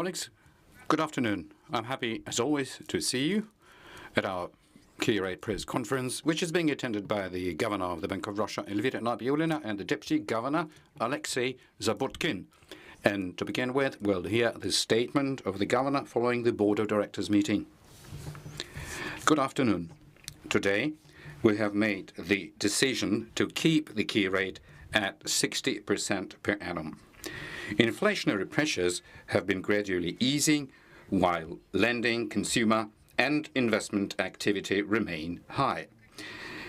Colleagues, good afternoon. I'm happy, as always, to see you at our key rate press conference, which is being attended by the Governor of the Bank of Russia, Elvira Nabiullina, and the Deputy Governor, Alexei Zabotkin. And to begin with, we'll hear the statement of the Governor following the Board of Directors meeting. Good afternoon. Today, we have made the decision to keep the key rate at 60% per annum. Inflationary pressures have been gradually easing, while lending, consumer and investment activity remain high.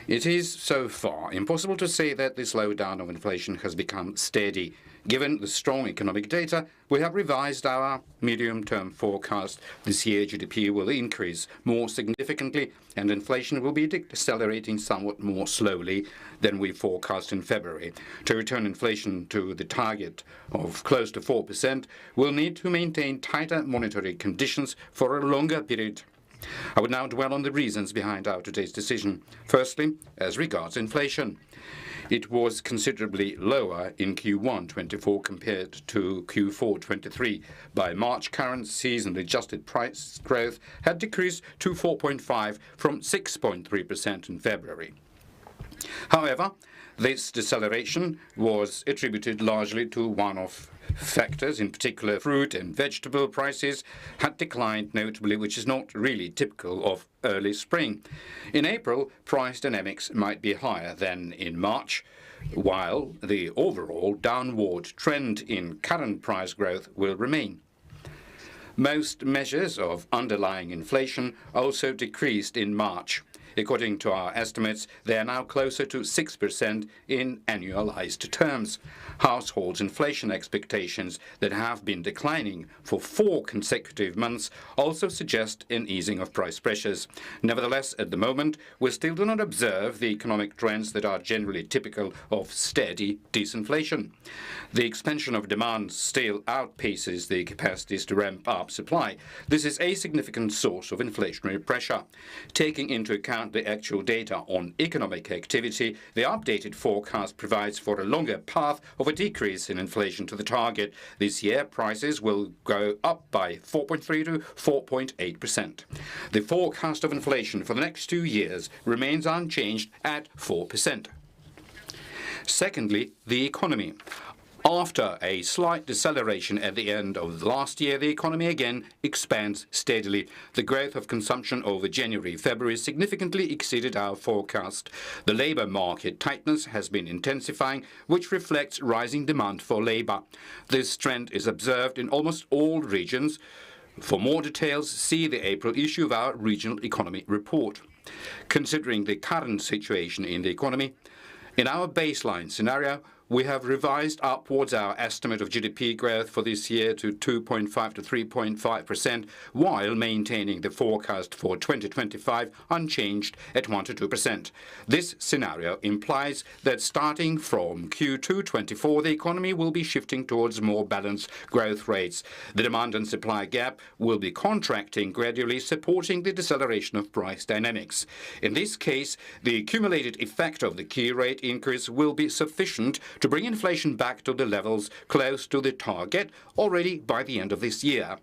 It is so far impossible to say that the slowdown of inflation has become steady. Given the strong economic data, we have revised our medium-term forecast. This year, GDP will increase more significantly, and inflation will be decelerating somewhat more slowly than we forecast in February. To return inflation to the target of close to 4%, we'll need to maintain tighter monetary conditions for a longer period. I would now dwell on the reasons behind our today's decision. Firstly, as regards inflation. It was considerably lower in Q1 24 compared to Q4 23. By March, current season-adjusted price growth had decreased to 4.5% from 6.3% in February. However, this deceleration was attributed largely to one-off factors. In particular, fruit and vegetable prices had declined notably, which is not really typical of early spring. In April, price dynamics might be higher than in March, while the overall downward trend in current price growth will remain. Most measures of underlying inflation also decreased in March. According to our estimates, they are now closer to 6% in annualized terms. Households' inflation expectations that have been declining for 4 consecutive months also suggest an easing of price pressures. Nevertheless, at the moment, we still do not observe the economic trends that are generally typical of steady disinflation. The expansion of demand still outpaces the capacities to ramp up supply. This is a significant source of inflationary pressure. Taking into account the actual data on economic activity, the updated forecast provides for a longer path of a decrease in inflation to the target. This year, prices will go up by 4.3 to 4.8%. The forecast of inflation for the next 2 years remains unchanged at 4%. Secondly, the economy. After a slight deceleration at the end of last year, the economy again expands steadily. The growth of consumption over January-February significantly exceeded our forecast. The labor market tightness has been intensifying, which reflects rising demand for labor. This trend is observed in almost all regions. For more details, see the April issue of our Regional Economy Report. Considering the current situation in the economy, in our baseline scenario, we have revised upwards our estimate of GDP growth for this year to 2.5 to 3.5%, while maintaining the forecast for 2025 unchanged at 1 to 2%. This scenario implies that starting from Q2 24, the economy will be shifting towards more balanced growth rates. The demand and supply gap will be contracting gradually, supporting the deceleration of price dynamics. In this case, the accumulated effect of the key rate increase will be sufficient to bring inflation back to the levels close to the target already by the end of this year.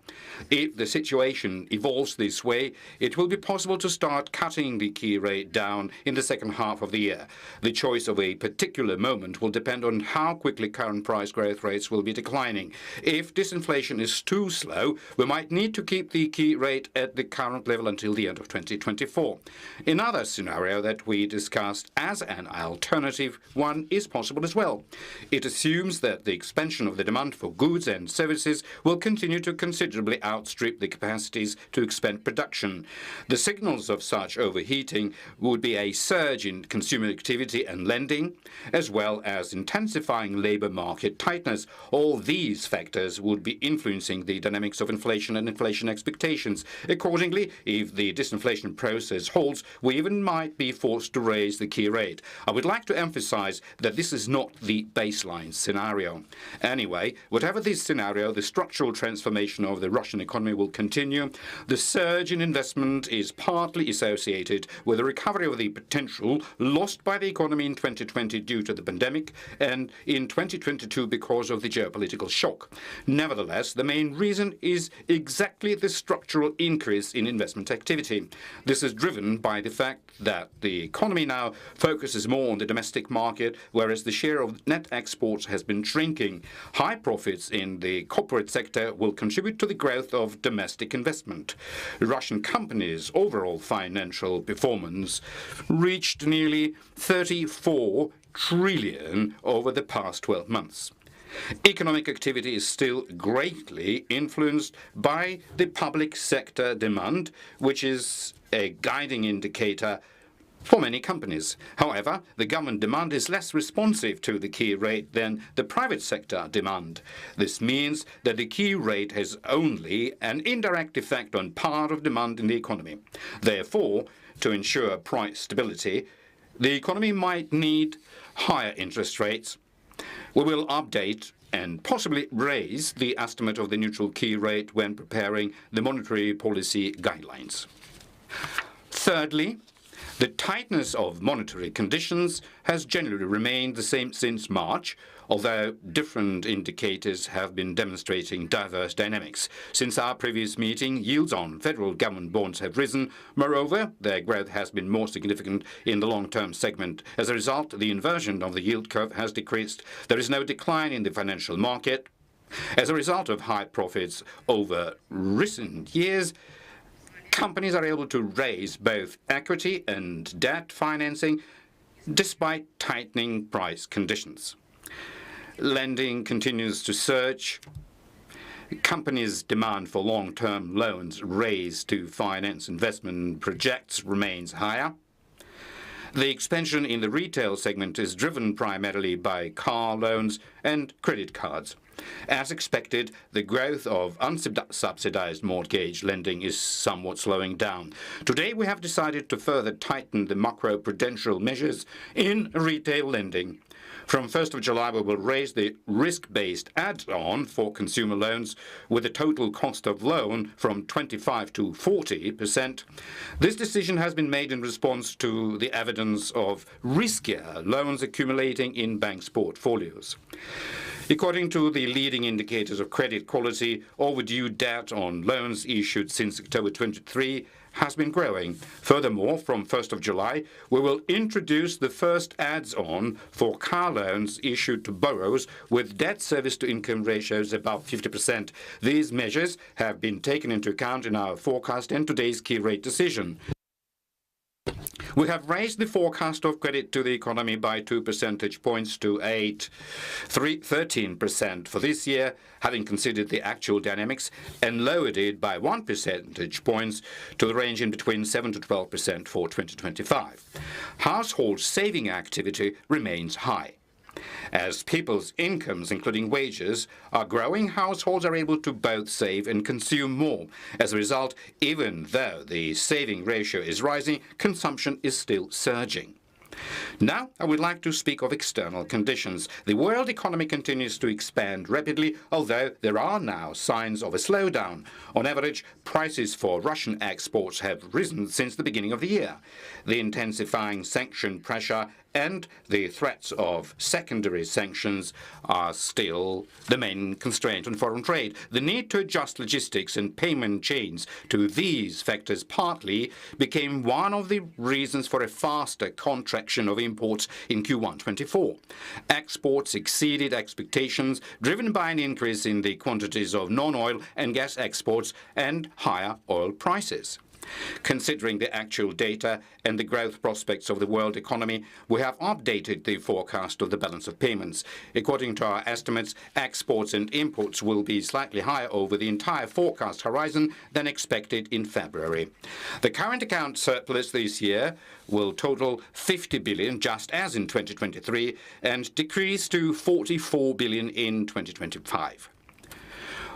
If the situation evolves this way, it will be possible to start cutting the key rate down in the second half of the year. The choice of a particular moment will depend on how quickly current price growth rates will be declining. If disinflation is too slow, we might need to keep the key rate at the current level until the end of 2024. Another scenario that we discussed as an alternative one is possible as well. It assumes that the expansion of the demand for goods and services will continue to considerably outstrip the capacities to expand production. The signals of such overheating would be a surge in consumer activity and lending, as well as intensifying labor market tightness. All these factors would be influencing the dynamics of inflation and inflation expectations. Accordingly, if the disinflation process holds, we even might be forced to raise the key rate. I would like to emphasize that this is not the the baseline scenario. Anyway, whatever this scenario, the structural transformation of the Russian economy will continue. The surge in investment is partly associated with the recovery of the potential lost by the economy in 2020 due to the pandemic and in 2022 because of the geopolitical shock. Nevertheless, the main reason is exactly the structural increase in investment activity. This is driven by the fact that the economy now focuses more on the domestic market, whereas the share of net exports has been shrinking. High profits in the corporate sector will contribute to the growth of domestic investment. Russian companies' overall financial performance reached nearly 34 trillion over the past 12 months. Economic activity is still greatly influenced by the public sector demand, which is a guiding indicator for many companies. However, the government demand is less responsive to the key rate than the private sector demand. This means that the key rate has only an indirect effect on part of demand in the economy. Therefore, to ensure price stability, the economy might need higher interest rates. We will update and possibly raise the estimate of the neutral key rate when preparing the monetary policy guidelines. Thirdly, the tightness of monetary conditions has generally remained the same since March, although different indicators have been demonstrating diverse dynamics. Since our previous meeting, yields on federal government bonds have risen. Moreover, their growth has been more significant in the long-term segment. As a result, the inversion of the yield curve has decreased. There is no decline in the financial market. As a result of high profits over recent years, companies are able to raise both equity and debt financing despite tightening price conditions. Lending continues to surge. Companies' demand for long-term loans raised to finance investment projects remains higher. The expansion in the retail segment is driven primarily by car loans and credit cards. As expected, the growth of unsubsidized mortgage lending is somewhat slowing down. Today, we have decided to further tighten the macroprudential measures in retail lending. From 1st of July, we will raise the risk-based add-on for consumer loans with the total cost of loan from 25% to 40%. This decision has been made in response to the evidence of riskier loans accumulating in banks' portfolios. According to the leading indicators of credit quality, overdue debt on loans issued since October 23 has been growing. Furthermore, from 1st of July, we will introduce the first adds-on for car loans issued to borrowers with debt service to income ratios above 50%. These measures have been taken into account in our forecast and today's key rate decision. We have raised the forecast of credit to the economy by 2 percentage points to 13% for this year, having considered the actual dynamics, and lowered it by 1 percentage points to the range in between 7 to 12% for 2025. Household saving activity remains high. As people's incomes, including wages, are growing, households are able to both save and consume more. As a result, even though the saving ratio is rising, consumption is still surging. Now, I would like to speak of external conditions. The world economy continues to expand rapidly, although there are now signs of a slowdown. On average, prices for Russian exports have risen since the beginning of the year. The intensifying sanction pressure and the threats of secondary sanctions are still the main constraint on foreign trade. The need to adjust logistics and payment chains to these factors partly became one of the reasons for a faster contraction of imports in Q1 24. Exports exceeded expectations, driven by an increase in the quantities of non-oil and gas exports and higher oil prices. Considering the actual data and the growth prospects of the world economy, we have updated the forecast of the balance of payments. According to our estimates, exports and imports will be slightly higher over the entire forecast horizon than expected in February. The current account surplus this year will total 50 billion, just as in 2023, and decrease to 44 billion in 2025.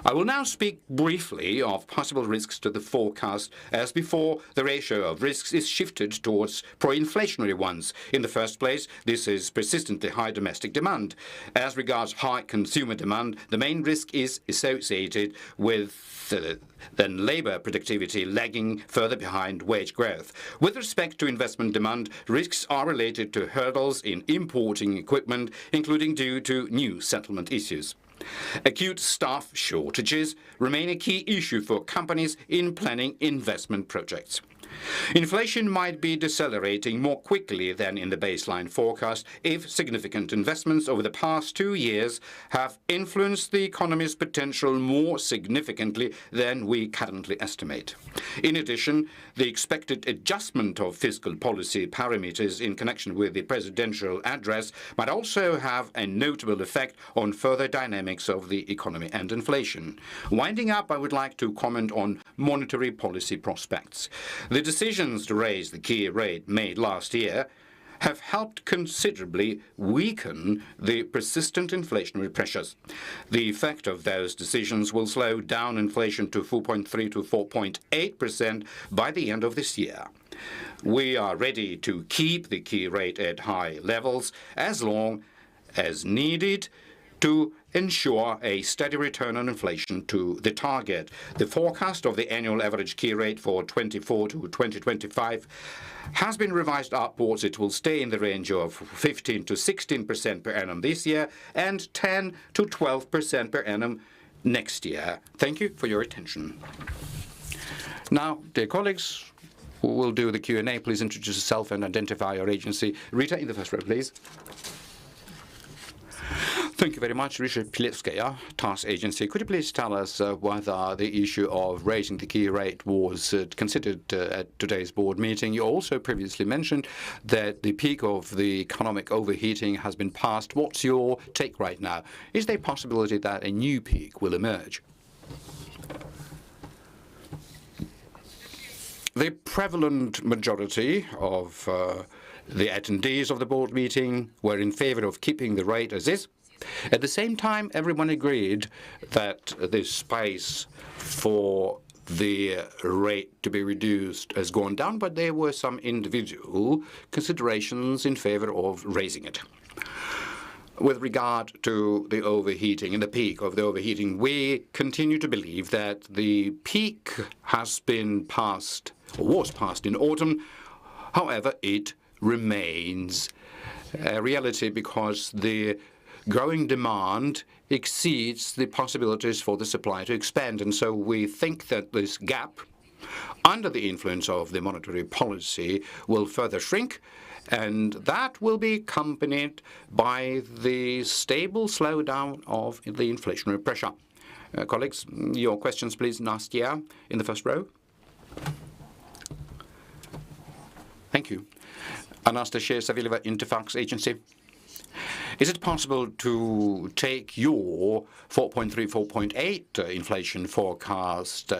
I will now speak briefly of possible risks to the forecast. As before, the ratio of risks is shifted towards pro-inflationary ones. In the first place, this is persistently high domestic demand. As regards high consumer demand, the main risk is associated with then labour productivity lagging further behind wage growth. With respect to investment demand, risks are related to hurdles in importing equipment, including due to new settlement issues. Acute staff shortages remain a key issue for companies in planning investment projects. Inflation might be decelerating more quickly than in the baseline forecast if significant investments over the past 2 years have influenced the economy's potential more significantly than we currently estimate. In addition, the expected adjustment of fiscal policy parameters in connection with the presidential address might also have a notable effect on further dynamics of the economy and inflation. Winding up, I would like to comment on monetary policy prospects. The decisions to raise the key rate made last year have helped considerably weaken the persistent inflationary pressures. The effect of those decisions will slow down inflation to 4.3 to 4.8% by the end of this year. We are ready to keep the key rate at high levels as long as needed to ensure a steady return on inflation to the target. The forecast of the annual average key rate for 24 to 2025 has been revised upwards. It will stay in the range of 15 to 16% per annum this year and 10 to 12% per annum next year. Thank you for your attention. Now, dear colleagues, who will do the Q&A, please introduce yourself and identify your agency. Rita, in the first row, please. Thank you very much, Risha Pilevskaya, TASS Agency. Could you please tell us whether the issue of raising the key rate was considered at today's board meeting? You also previously mentioned that the peak of the economic overheating has been passed. What's your take right now? Is there a possibility that a new peak will emerge? The prevalent majority of the attendees of the board meeting were in favor of keeping the rate as is. At the same time, everyone agreed that the space for the rate to be reduced has gone down, but there were some individual considerations in favor of raising it. With regard to the overheating and the peak of the overheating, we continue to believe that the peak has been passed, or was passed in autumn. However, it remains a reality because the growing demand exceeds the possibilities for the supply to expand. And so we think that this gap, under the influence of the monetary policy, will further shrink, and that will be accompanied by the stable slowdown of the inflationary pressure. Colleagues, your questions, please. Nastya, in the first row. Thank you. Anastasia Savilova, Interfax Agency. Is it possible to take your 4.3, 4.8 inflation forecast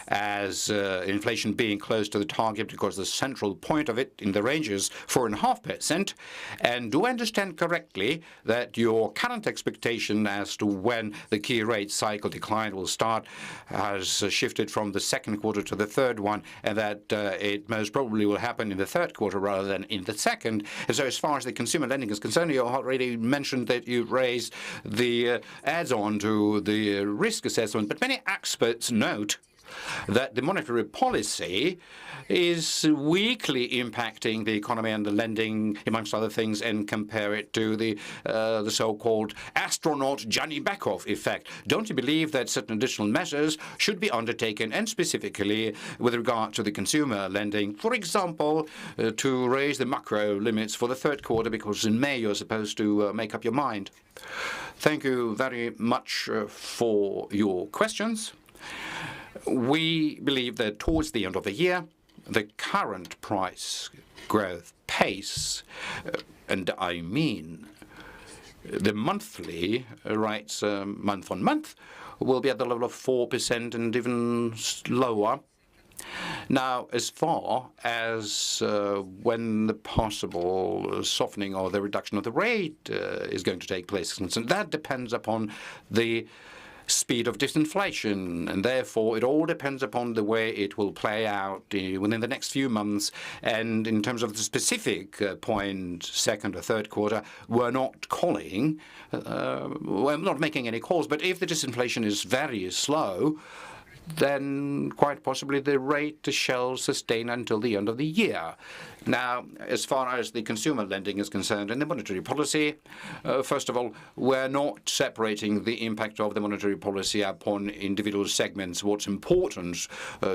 as inflation being close to the target because the central point of it in the range is 4.5%? And do I understand correctly that your current expectation as to when the key rate cycle decline will start has shifted from the second quarter to the third one, and that it most probably will happen in the third quarter rather than in the second? And so as far as the consumer lending is concerned, you already mentioned that you raised the adds-on to the risk assessment, but many experts note that the monetary policy is weakly impacting the economy and the lending, amongst other things, and compare it to the so-called astronaut Gianni Bekov effect. Don't you believe that certain additional measures should be undertaken, and specifically with regard to the consumer lending, for example, to raise the macro limits for the third quarter, because in May you're supposed to make up your mind? Thank you very much for your questions. We believe that towards the end of the year, the current price growth pace, and I mean the monthly rates month on month, will be at the level of 4% and even lower. Now, as far as when the possible softening or the reduction of the rate is going to take place, and that depends upon the speed of disinflation, and therefore it all depends upon the way it will play out within the next few months. And in terms of the specific point, second or third quarter, we're not calling, we're not making any calls, but if the disinflation is very slow, then quite possibly the rate shall sustain until the end of the year. Now, as far as the consumer lending is concerned and the monetary policy, first of all, we're not separating the impact of the monetary policy upon individual segments. What's important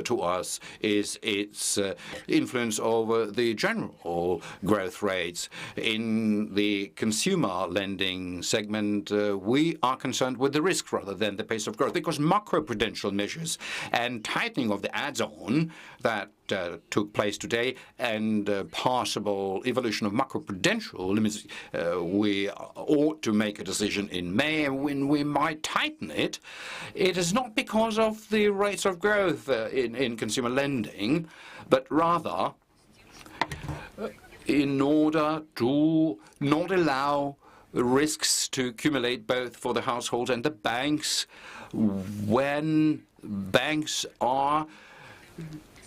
to us is its influence over the general growth rates. In the consumer lending segment, we are concerned with the risk rather than the pace of growth, because macroprudential measures and tightening of the adds-on that took place today and possible evolution of macroprudential limits, we ought to make a decision in May, and when we might tighten it, it is not because of the rates of growth in consumer lending, but rather in order to not allow risks to accumulate both for the households and the banks when banks are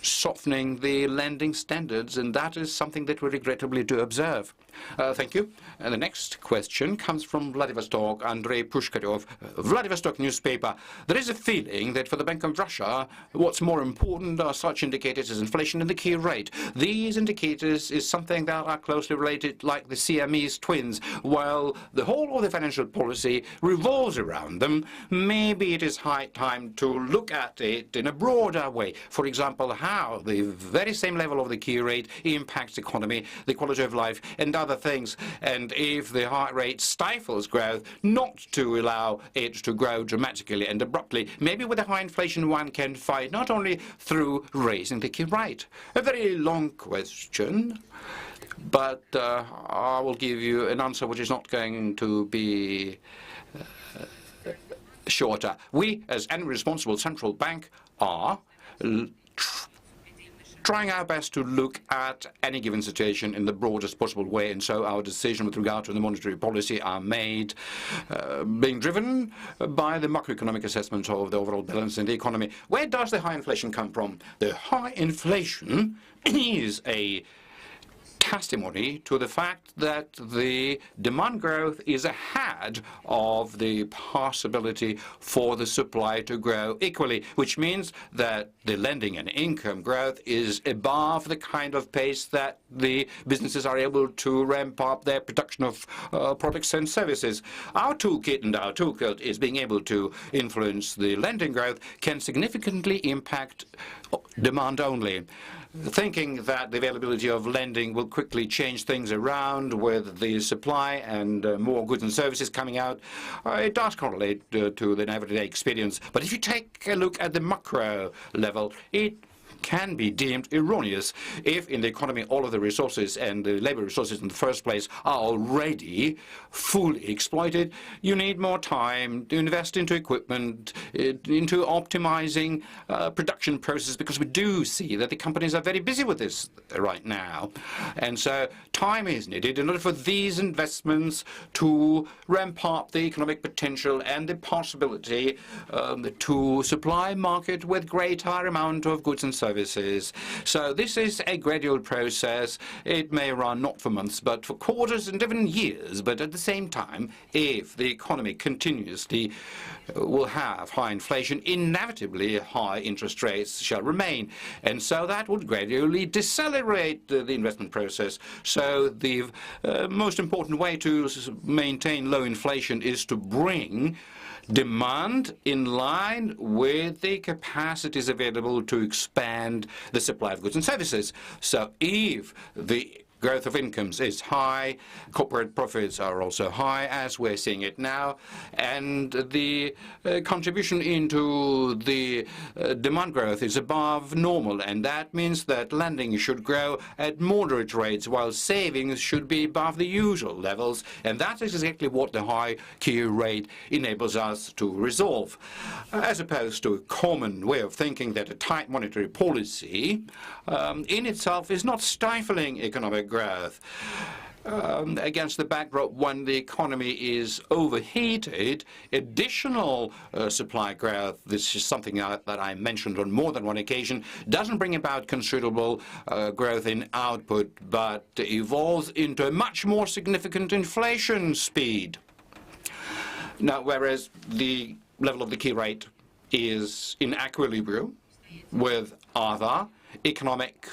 softening the lending standards, and that is something that we regrettably do observe. Thank you. And the next question comes from Vladivostok, Andrei Pushkaryov, Vladivostok newspaper. There is a feeling that for the Bank of Russia, what's more important are such indicators as inflation and the key rate. These indicators is something that are closely related, like the Siamese twins, while the whole of the financial policy revolves around them. Maybe it is high time to look at it in a broader way. For example, how the very same level of the key rate impacts economy, the quality of life, and other things. And if the high rate stifles growth, not to allow it to grow dramatically and abruptly. Maybe with a high inflation one can fight not only through raising the key rate. A very long question, but I will give you an answer which is not going to be shorter. We, as any responsible central bank, are trying our best to look at any given situation in the broadest possible way, and so our decision with regard to the monetary policy are made being driven by the macroeconomic assessment of the overall balance in the economy. Where does the high inflation come from? The high inflation is a testimony to the fact that the demand growth is ahead of the possibility for the supply to grow equally, which means that the lending and income growth is above the kind of pace that the businesses are able to ramp up their production of products and services. Our toolkit and our toolkit is being able to influence the lending growth can significantly impact demand only. Thinking that the availability of lending will quickly change things around with the supply and more goods and services coming out, it does correlate to the everyday experience. But if you take a look at the macro level, it can be deemed erroneous if in the economy all of the resources and the labor resources in the first place are already fully exploited. You need more time to invest into equipment, into optimizing production processes, because we do see that the companies are very busy with this right now. And so time is needed in order for these investments to ramp up the economic potential and the possibility to supply market with greater amount of goods and services. So this is a gradual process. It may run not for months, but for quarters and even years. But at the same time, if the economy continuously will have high inflation, inevitably high interest rates shall remain. And so that would gradually decelerate the investment process. So the most important way to maintain low inflation is to bring demand in line with the capacities available to expand the supply of goods and services. So if the growth of incomes is high, corporate profits are also high, as we're seeing it now, and the contribution into the demand growth is above normal, and that means that lending should grow at moderate rates, while savings should be above the usual levels, and that is exactly what the high key rate enables us to resolve, as opposed to a common way of thinking that a tight monetary policy in itself is not stifling economic growth. against the backdrop when the economy is overheated, additional supply growth, this is something that I mentioned on more than one occasion, doesn't bring about considerable growth in output, but evolves into a much more significant inflation speed. Now, whereas the level of the key rate is in equilibrium with other economic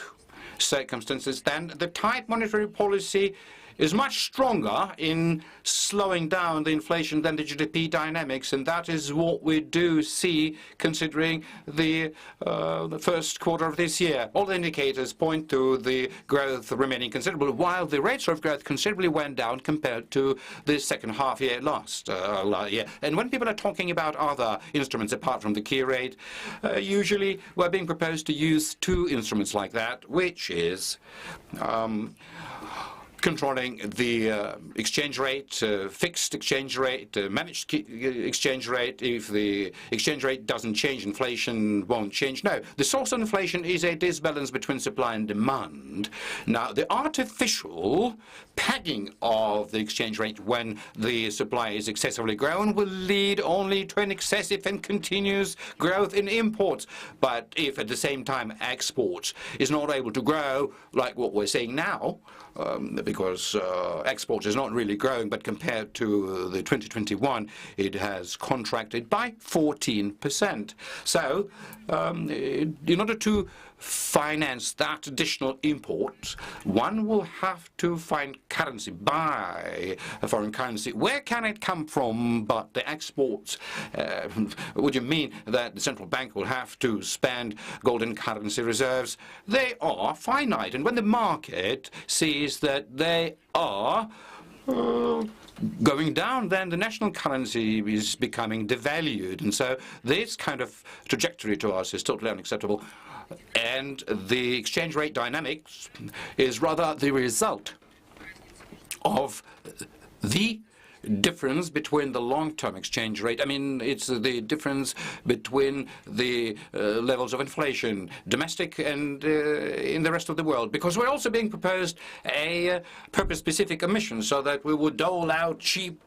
circumstances, then the tight monetary policy is much stronger in slowing down the inflation than the GDP dynamics, and that is what we do see considering the first quarter of this year. All the indicators point to the growth remaining considerable, while the rates of growth considerably went down compared to the second half year last year. And when people are talking about other instruments apart from the key rate, usually we're being proposed to use two instruments like that, which is controlling the exchange rate, fixed exchange rate, managed exchange rate. If the exchange rate doesn't change, inflation won't change. No, the source of inflation is a disbalance between supply and demand. Now, the artificial pegging of the exchange rate when the supply is excessively grown will lead only to an excessive and continuous growth in imports. But if at the same time exports is not able to grow like what we're seeing now, because exports is not really growing, but compared to the 2021, it has contracted by 14%. So, in order to finance that additional import, one will have to find currency, buy a foreign currency. Where can it come from but the exports? Would you mean that the central bank will have to spend golden currency reserves? They are finite, and when the market sees that they are going down, then the national currency is becoming devalued. And so this kind of trajectory to us is totally unacceptable. And the exchange rate dynamics is rather the result of the difference between the long-term exchange rate. I mean, it's the difference between the levels of inflation, domestic and in the rest of the world, because we're also being proposed a purpose-specific emission so that we would dole out cheap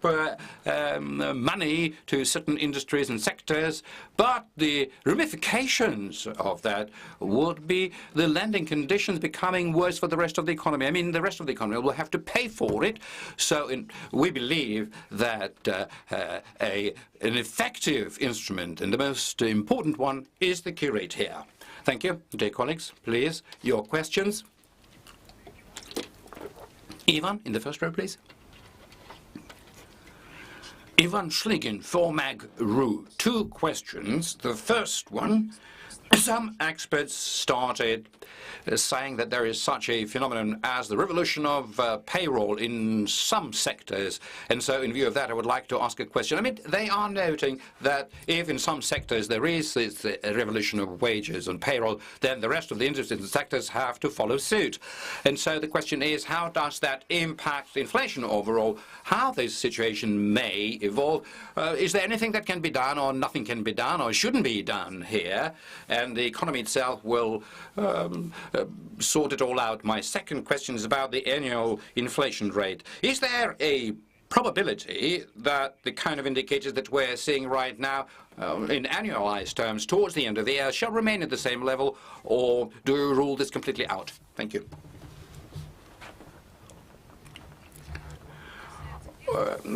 money to certain industries and sectors, but the ramifications of that would be the lending conditions becoming worse for the rest of the economy. I mean, the rest of the economy will have to pay for it. So we believe that an effective instrument, and the most important one, is the key rate here. Thank you. Dear colleagues, please, your questions. Ivan, in the first row, please. Ivan Schligin for Mag.ru. Two questions. The first one, some experts started saying that there is such a phenomenon as the revolution of payroll in some sectors. And so in view of that, I would like to ask a question. I mean, they are noting that if in some sectors there is this revolution of wages and payroll, then the rest of the industries and sectors have to follow suit. And so the question is, how does that impact inflation overall? How this situation may evolve? Is there anything that can be done, or nothing can be done, or shouldn't be done here? And the economy itself will sort it all out. My second question is about the annual inflation rate. Is there a probability that the kind of indicators that we're seeing right now in annualized terms towards the end of the year shall remain at the same level, or do you rule this completely out? Thank you.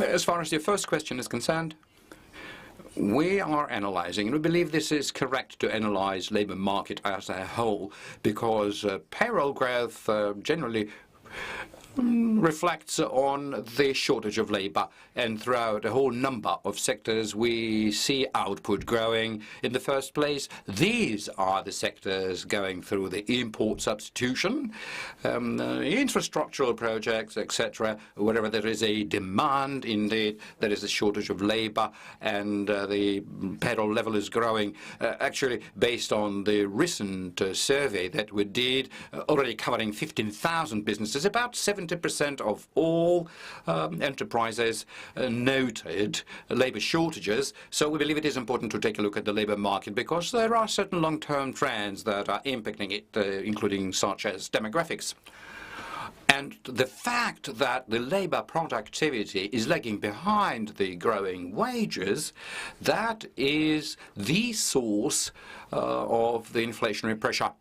As far as your first question is concerned, we are analyzing, and we believe this is correct to analyze labor market as a whole, because payroll growth generally reflects on the shortage of labor, and throughout a whole number of sectors we see output growing. In the first place, these are the sectors going through the import substitution, infrastructural projects, etc. Wherever there is a demand, indeed, there is a shortage of labor, and the payroll level is growing. Actually, based on the recent survey that we did, already covering 15,000 businesses, about 70% of all enterprises noted labor shortages. So we believe it is important to take a look at the labor market, because there are certain long-term trends that are impacting it, including such as demographics. And the fact that the labour productivity is lagging behind the growing wages, that is the source of the inflationary pressure.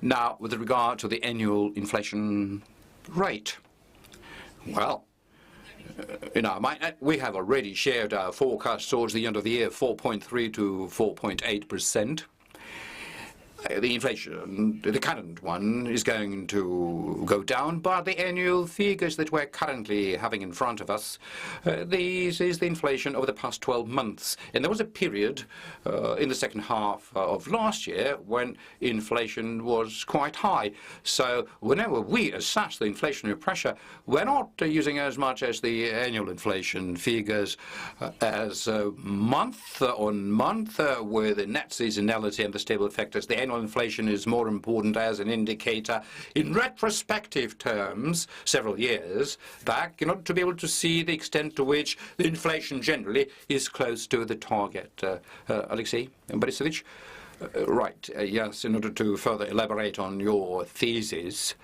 Now, with regard to the annual inflation rate, well, we have already shared our forecast towards the end of the year, 4.3 to 4.8%. The inflation, the current one, is going to go down, but the annual figures that we're currently having in front of us, this is the inflation over the past 12 months. And there was a period in the second half of last year when inflation was quite high. So whenever we assess the inflationary pressure, we're not using as much as the annual inflation figures as month on month with the net seasonality and the stable factors. The annual inflation is more important as an indicator in retrospective terms, several years back, in order to be able to see the extent to which the inflation generally is close to the target. Alexei Borisovich? Right, yes, in order to further elaborate on your thesis,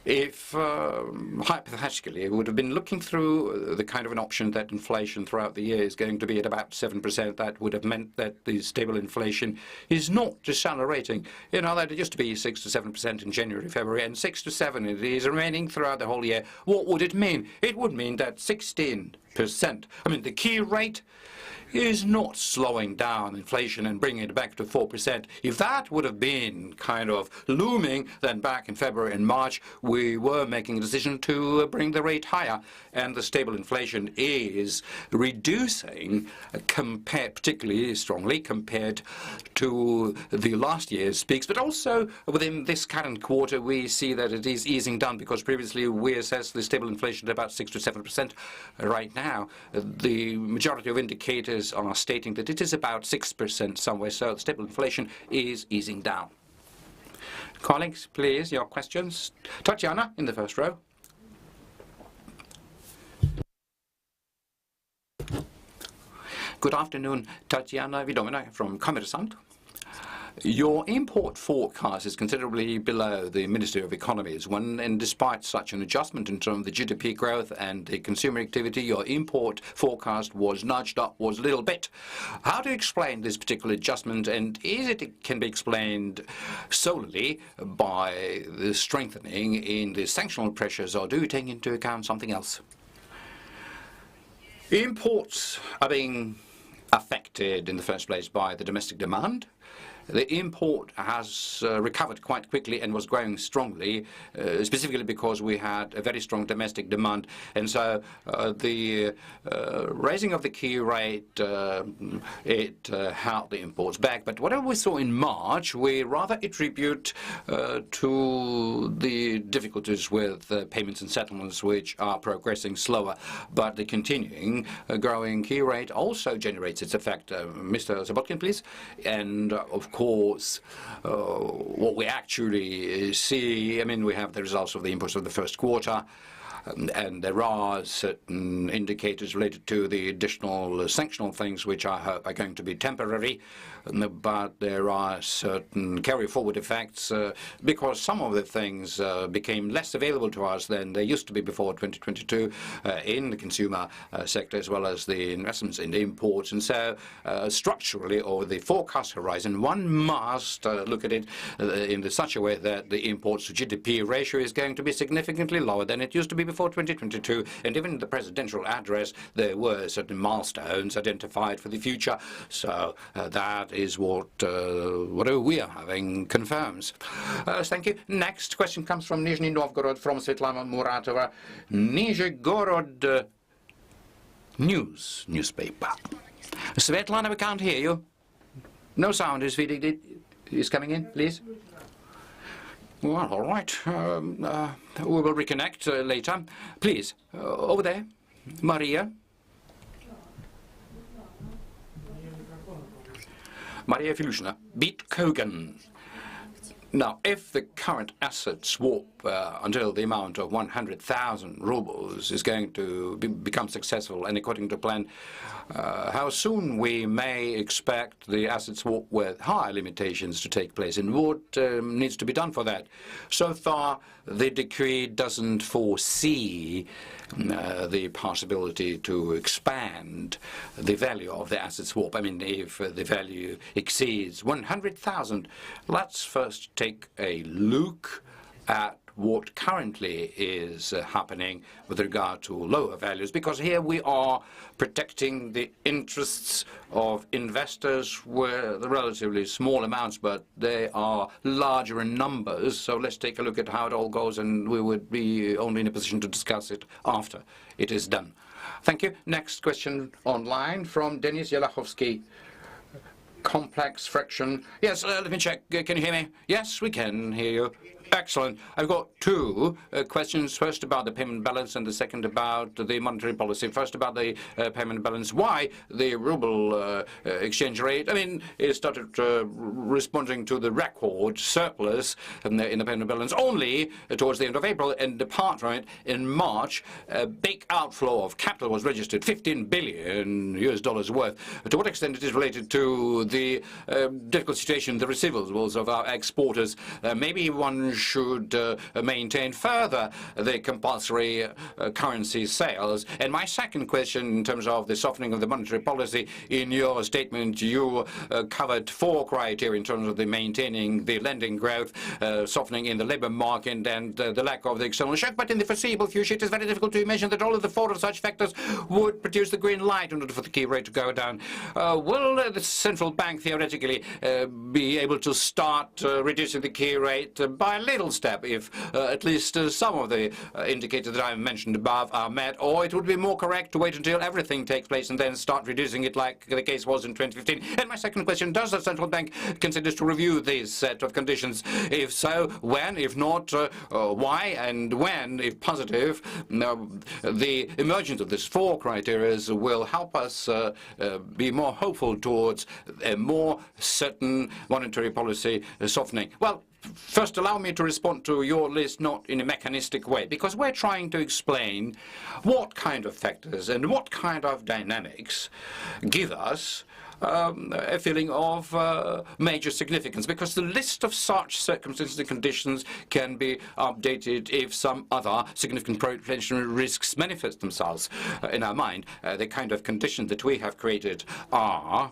if hypothetically we would have been looking through the kind of an option that inflation throughout the year is going to be at about 7%, that would have meant that the stable inflation is not decelerating. You know, that it used to be 6 to 7% in January, February, and 6 to 7 it is remaining throughout the whole year. What would it mean? It would mean that 16%. I mean, the key rate is not slowing down inflation and bringing it back to 4%. If that would have been kind of looming, then back in February and March, we were making a decision to bring the rate higher. And the stable inflation is reducing, particularly strongly compared to the last year's peaks. But also within this current quarter, we see that it is easing down, because previously we assessed the stable inflation at about 6 to 7%. Right now, the majority of indicators are stating that it is about 6% somewhere, so the stable inflation is easing down. Colleagues, please, your questions. Tatiana, in the first row. Good afternoon, Tatiana Vidomina from Kommersant. Your import forecast is considerably below the Ministry of Economy's one, and despite such an adjustment in terms of the GDP growth and the consumer activity, your import forecast was nudged upwards a little bit. How do you explain this particular adjustment, and can be explained solely by the strengthening in the sanctional pressures, or do you take into account something else? Imports are being affected in the first place by the domestic demand. The import has recovered quite quickly and was growing strongly, specifically because we had a very strong domestic demand. And so the raising of the key rate, it held the imports back. But whatever we saw in March, we rather attribute to the difficulties with payments and settlements, which are progressing slower. But the continuing growing key rate also generates its effect. Mr. Zabotkin, please. And of course, what we actually see, I mean, we have the results of the imports of the first quarter, and there are certain indicators related to the additional sanctional things which I hope are going to be temporary, but there are certain carry-forward effects because some of the things became less available to us than they used to be before 2022 in the consumer sector, as well as the investments in the imports. And so structurally, over the forecast horizon, one must look at it in such a way that the imports to GDP ratio is going to be significantly lower than it used to be before 2022. And even in the presidential address, there were certain milestones identified for the future. So that is what whatever we are having confirms. Thank you. Next question comes from Nizhny Novgorod, from Svetlana Muratova, Nizhegorod newspaper. Svetlana, we can't hear you. No sound is coming in, please. Well, all right. We will reconnect later. Please, over there, Maria. Maria Filushina, Beat Kogan. Now, if the current asset swap until the amount of 100,000 rubles is going to become successful and according to plan, how soon we may expect the asset swap with high limitations to take place and what needs to be done for that. So far, the decree doesn't foresee the possibility to expand the value of the asset swap. I mean, if the value exceeds 100,000, let's first take a look at what currently is happening with regard to lower values, because here we are protecting the interests of investors with relatively small amounts, but they are larger in numbers. So let's take a look at how it all goes, and we would be only in a position to discuss it after it is done. Thank you. Next question online from Denis Yelachovsky. Complex fraction. Yes, let me check. Can you hear me? Yes, we can hear you. Excellent. I've got two questions. First about the payment balance and the second about the monetary policy. First about the payment balance. Why the ruble exchange rate? I mean, it started responding to the record surplus in the payment balance only towards the end of April, and apart from it, in March, a big outflow of capital was registered, $15 billion worth. To what extent it is related to the difficult situation, the receivables of our exporters? Maybe one should maintain further the compulsory currency sales. And my second question, in terms of the softening of the monetary policy, in your statement you covered 4 criteria in terms of the maintaining the lending growth, softening in the labor market, and the lack of the external shock. But in the foreseeable future, it is very difficult to imagine that all of the 4 of such factors would produce the green light in order for the key rate to go down. Will the central bank theoretically be able to start reducing the key rate by a little step if at least some of the indicators that I've mentioned above are met, or it would be more correct to wait until everything takes place and then start reducing it like the case was in 2015? And my second question, does the central bank consider to review this set of conditions? If so, when? If not, why? And when, if positive, the emergence of these 4 criteria will help us be more hopeful towards a more certain monetary policy softening? Well, first, allow me to respond to your list not in a mechanistic way, because we're trying to explain what kind of factors and what kind of dynamics give us a feeling of major significance, because the list of such circumstances and conditions can be updated if some other significant potential risks manifest themselves in our mind. The kind of conditions that we have created are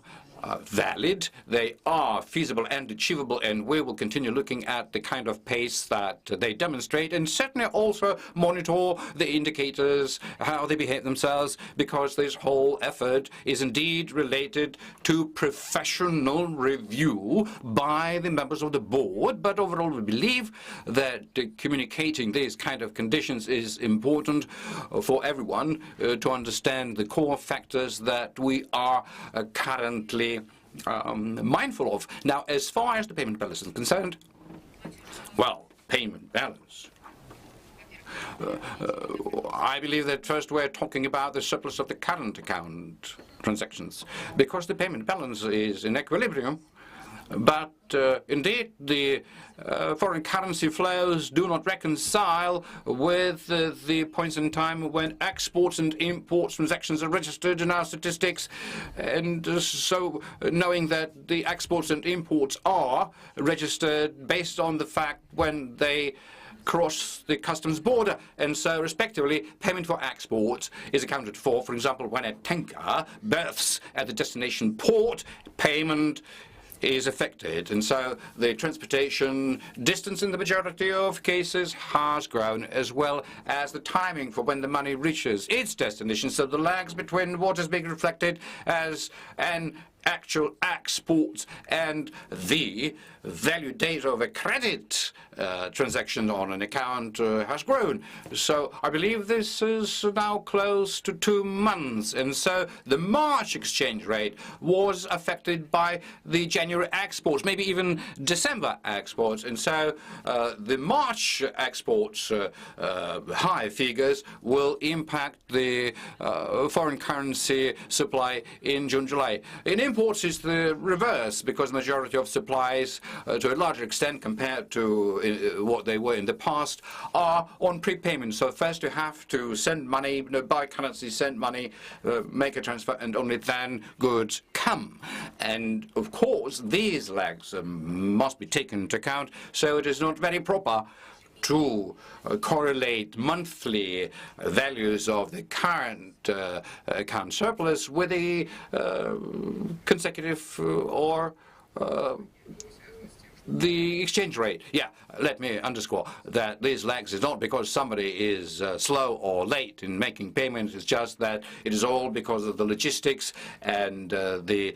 valid, they are feasible and achievable, and we will continue looking at the kind of pace that they demonstrate, and certainly also monitor the indicators, how they behave themselves, because this whole effort is indeed related to professional review by the members of the board. But overall, we believe that communicating these kind of conditions is important for everyone to understand the core factors that we are currently mindful of. Now, as far as the payment balance is concerned, well, payment balance. I believe that first we're talking about the surplus of the current account transactions, because the payment balance is in equilibrium. But indeed, the foreign currency flows do not reconcile with the points in time when exports and imports transactions are registered in our statistics. And so knowing that the exports and imports are registered based on the fact when they cross the customs border, and so respectively payment for exports is accounted for example, when a tanker berths at the destination port, payment is affected, and so the transportation distance in the majority of cases has grown, as well as the timing for when the money reaches its destination. So the lags between what is being reflected as an actual export and the value date of a credit transaction on an account has grown. So I believe this is now close to 2 months, and so the March exchange rate was affected by the January exports, maybe even December exports, and so the March exports high figures will impact the foreign currency supply in June, July. In imports is the reverse, because the majority of supplies, to a larger extent compared to what they were in the past, are on prepayment. So first you have to send money, buy currency, send money, make a transfer, and only then goods come. And of course, these lags must be taken into account, so it is not very proper to correlate monthly values of the current account surplus with the consecutive or the exchange rate. Yeah, let me underscore that these lags is not because somebody is slow or late in making payments. It's just that it is all because of the logistics and the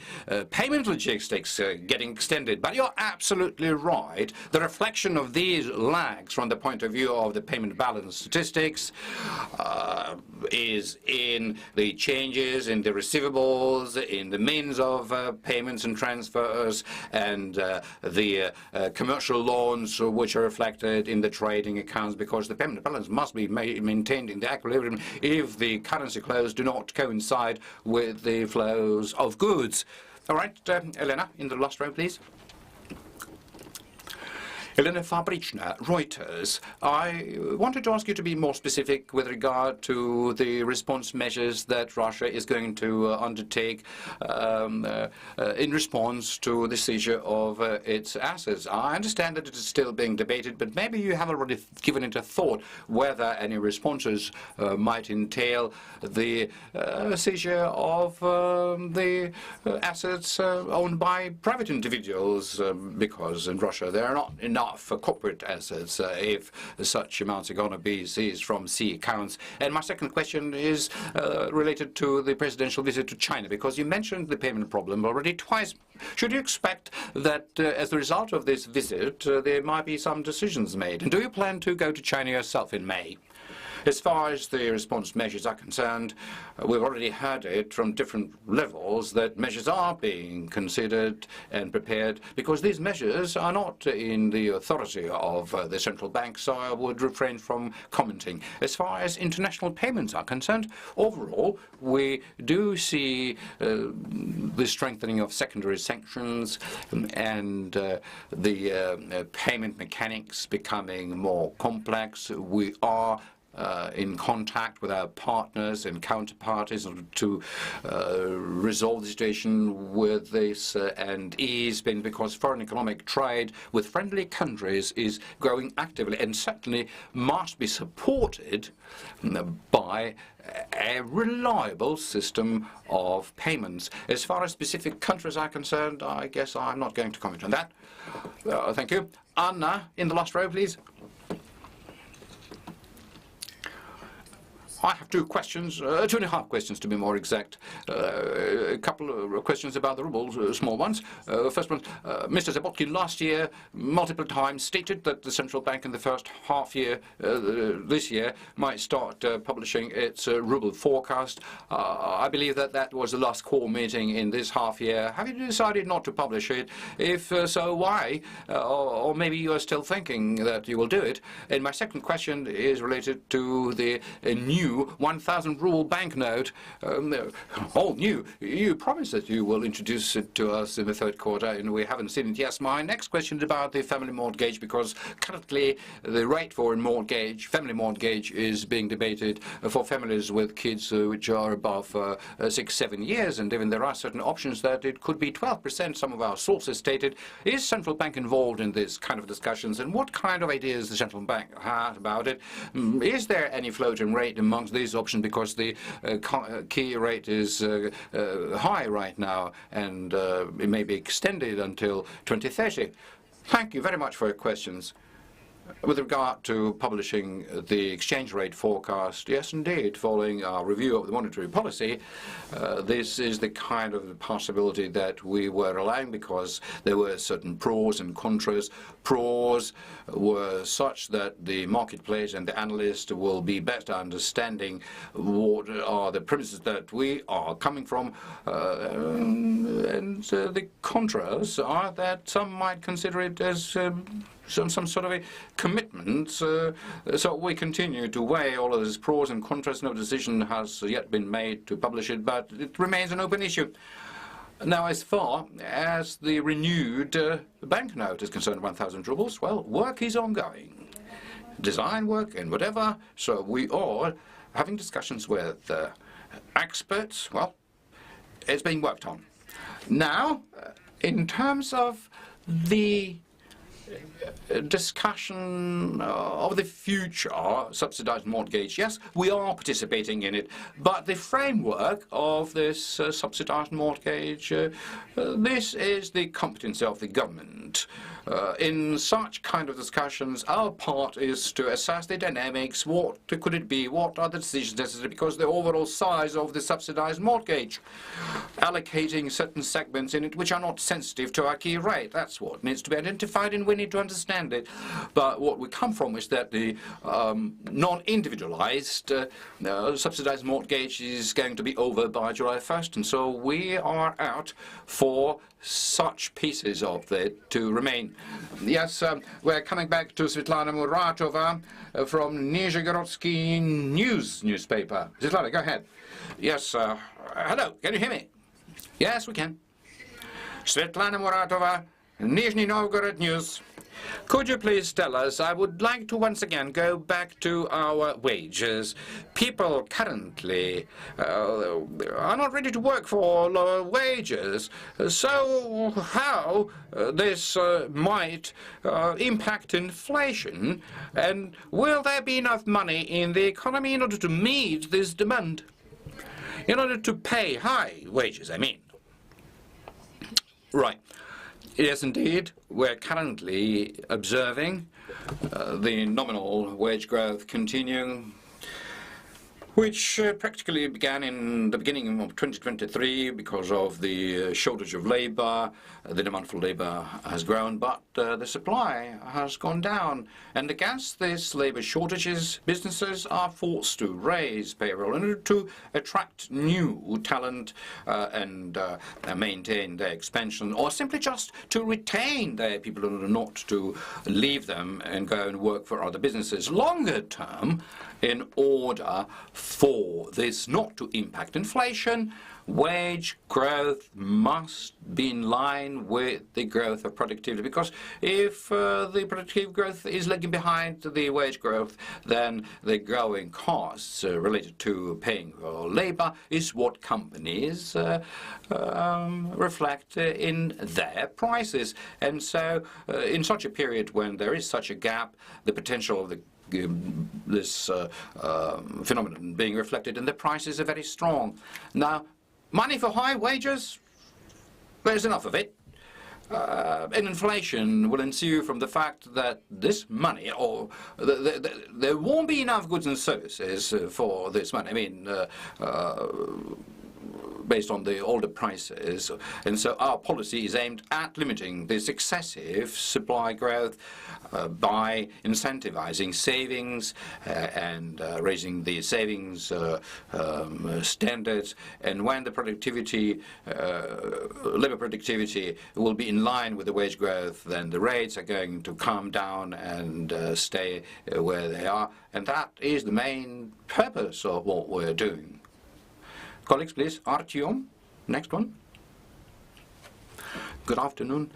payment logistics getting extended. But you're absolutely right. The reflection of these lags from the point of view of the payment balance statistics is in the changes in the receivables, in the means of payments and transfers, and the commercial loans which are reflected in the trading accounts, because the payment balance must be maintained in the equilibrium if the currency flows do not coincide with the flows of goods. All right, Elena, in the last row, please. Elena Fabrichna, Reuters. I wanted to ask you to be more specific with regard to the response measures that Russia is going to undertake in response to the seizure of its assets. I understand that it is still being debated, but maybe you have already given it a thought whether any responses might entail the seizure of the assets owned by private individuals, because in Russia there are not enough for corporate assets if such amounts are going to be seized from C accounts. And my second question is related to the presidential visit to China, because you mentioned the payment problem already twice. Should you expect that as a result of this visit there might be some decisions made? And do you plan to go to China yourself in May? As far as the response measures are concerned, we've already heard it from different levels that measures are being considered and prepared, because these measures are not in the authority of the central bank, so I would refrain from commenting. As far as international payments are concerned, overall, we do see the strengthening of secondary sanctions and the payment mechanics becoming more complex. We are in contact with our partners and counterparties to resolve the situation with this and ease, because foreign economic trade with friendly countries is growing actively and certainly must be supported by a reliable system of payments. As far as specific countries are concerned, I guess I'm not going to comment on that. Thank you. Anna, in the last row, please. I have two questions, 2.5 questions to be more exact. A couple of questions about the rubles, small ones. First one, Mr. Zabotkin last year multiple times stated that the central bank in the first half year this year might start publishing its ruble forecast. I believe that that was the last core meeting in this half year. Have you decided not to publish it? If so, why? Or maybe you are still thinking that you will do it. And my second question is related to the new 1,000 ruble banknote, all new. You promised that you will introduce it to us in the third quarter, and we haven't seen it yet. My next question is about the family mortgage, because currently the rate for family mortgage is being debated for families with kids which are above 6-7 years, and even there are certain options that it could be 12%, some of our sources stated. Is central bank involved in this kind of discussions, and what kind of ideas the central bank has about it? Is there any floating rate amongst these options, because the key rate is high right now, and it may be extended until 2030. Thank you very much for your questions. With regard to publishing the exchange rate forecast, yes, indeed, following our review of the monetary policy, this is the kind of possibility that we were allowing, because there were certain pros and contras. Pros were such that the marketplace and the analyst will be better understanding what are the premises that we are coming from, and the contras are that some might consider it as some sort of a commitment. So we continue to weigh all of these pros and contras. No decision has yet been made to publish it, but it remains an open issue. Now, as far as the renewed banknote is concerned, 1,000 rubles, well, work is ongoing. Design work and whatever. So we are having discussions with experts. Well, it's being worked on. Now, in terms of the discussion of the future subsidized mortgage, yes, we are participating in it, but the framework of this subsidized mortgage, this is the competence of the government. In such kind of discussions, our part is to assess the dynamics, what could it be, what are the decisions necessary, because the overall size of the subsidized mortgage, allocating certain segments in it which are not sensitive to our key rate, that's what needs to be identified, and we need to understand it. But what we come from is that the non-individualized subsidized mortgage is going to be over by July 1st, and so we are out for such pieces of it to remain. Yes, we're coming back to Svetlana Muratova from Nizhegorodsky newspaper. Svetlana, go ahead. Yes, hello, can you hear me? Yes, we can. Svetlana Muratova, Nizhny Novgorod News. Could you please tell us, I would like to once again go back to our wages. People currently are not ready to work for lower wages. So how this might impact inflation, and will there be enough money in the economy in order to meet this demand? In order to pay high wages, I mean. Right. Yes, indeed. We're currently observing the nominal wage growth continuing, which practically began in the beginning of 2023 because of the shortage of labor. The demand for labor has grown, but the supply has gone down. And against this labor shortages, businesses are forced to raise payroll in order to attract new talent and maintain their expansion, or simply just to retain their people in order not to leave them and go and work for other businesses. Longer term, in order for this not to impact inflation, wage growth must be in line with the growth of productivity, because if the productive growth is lagging behind the wage growth, then the growing costs related to paying for labor is what companies reflect in their prices. And so in such a period when there is such a gap, the potential of this phenomenon being reflected in the prices are very strong. Now, money for high wages, there's enough of it. And inflation will ensue from the fact that this money, or there won't be enough goods and services for this money. I mean, based on the older prices. And so our policy is aimed at limiting this excessive supply growth by incentivizing savings and raising the savings standards. And when the productivity, labor productivity will be in line with the wage growth, then the rates are going to calm down and stay where they are. And that is the main purpose of what we're doing. Colleagues, please. Artyom, next one. Good afternoon.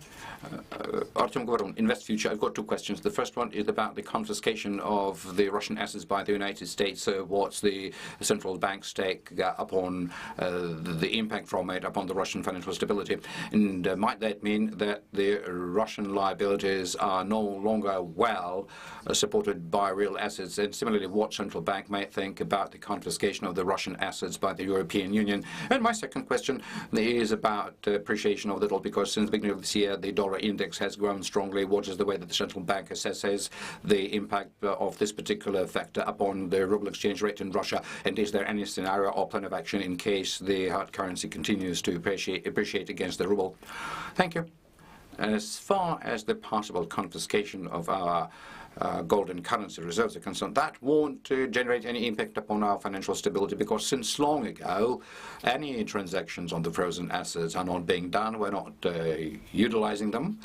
Artyom Govoron, Invest Future. I've got two questions. The first one is about the confiscation of the Russian assets by the United States. What's the central bank's take upon the impact from it upon the Russian financial stability? And might that mean that the Russian liabilities are no longer well supported by real assets? And similarly, what central bank might think about the confiscation of the Russian assets by the European Union? And my second question is about appreciation of the dollar, because since the beginning of this year, the dollar index has grown strongly. What is the way that the central bank assesses the impact of this particular factor upon the ruble exchange rate in Russia? And is there any scenario or plan of action in case the hard currency continues to appreciate against the ruble? Thank you. As far as the possible confiscation of our golden currency reserves are concerned, that won't generate any impact upon our financial stability, because since long ago, any transactions on the frozen assets are not being done. We're not utilizing them.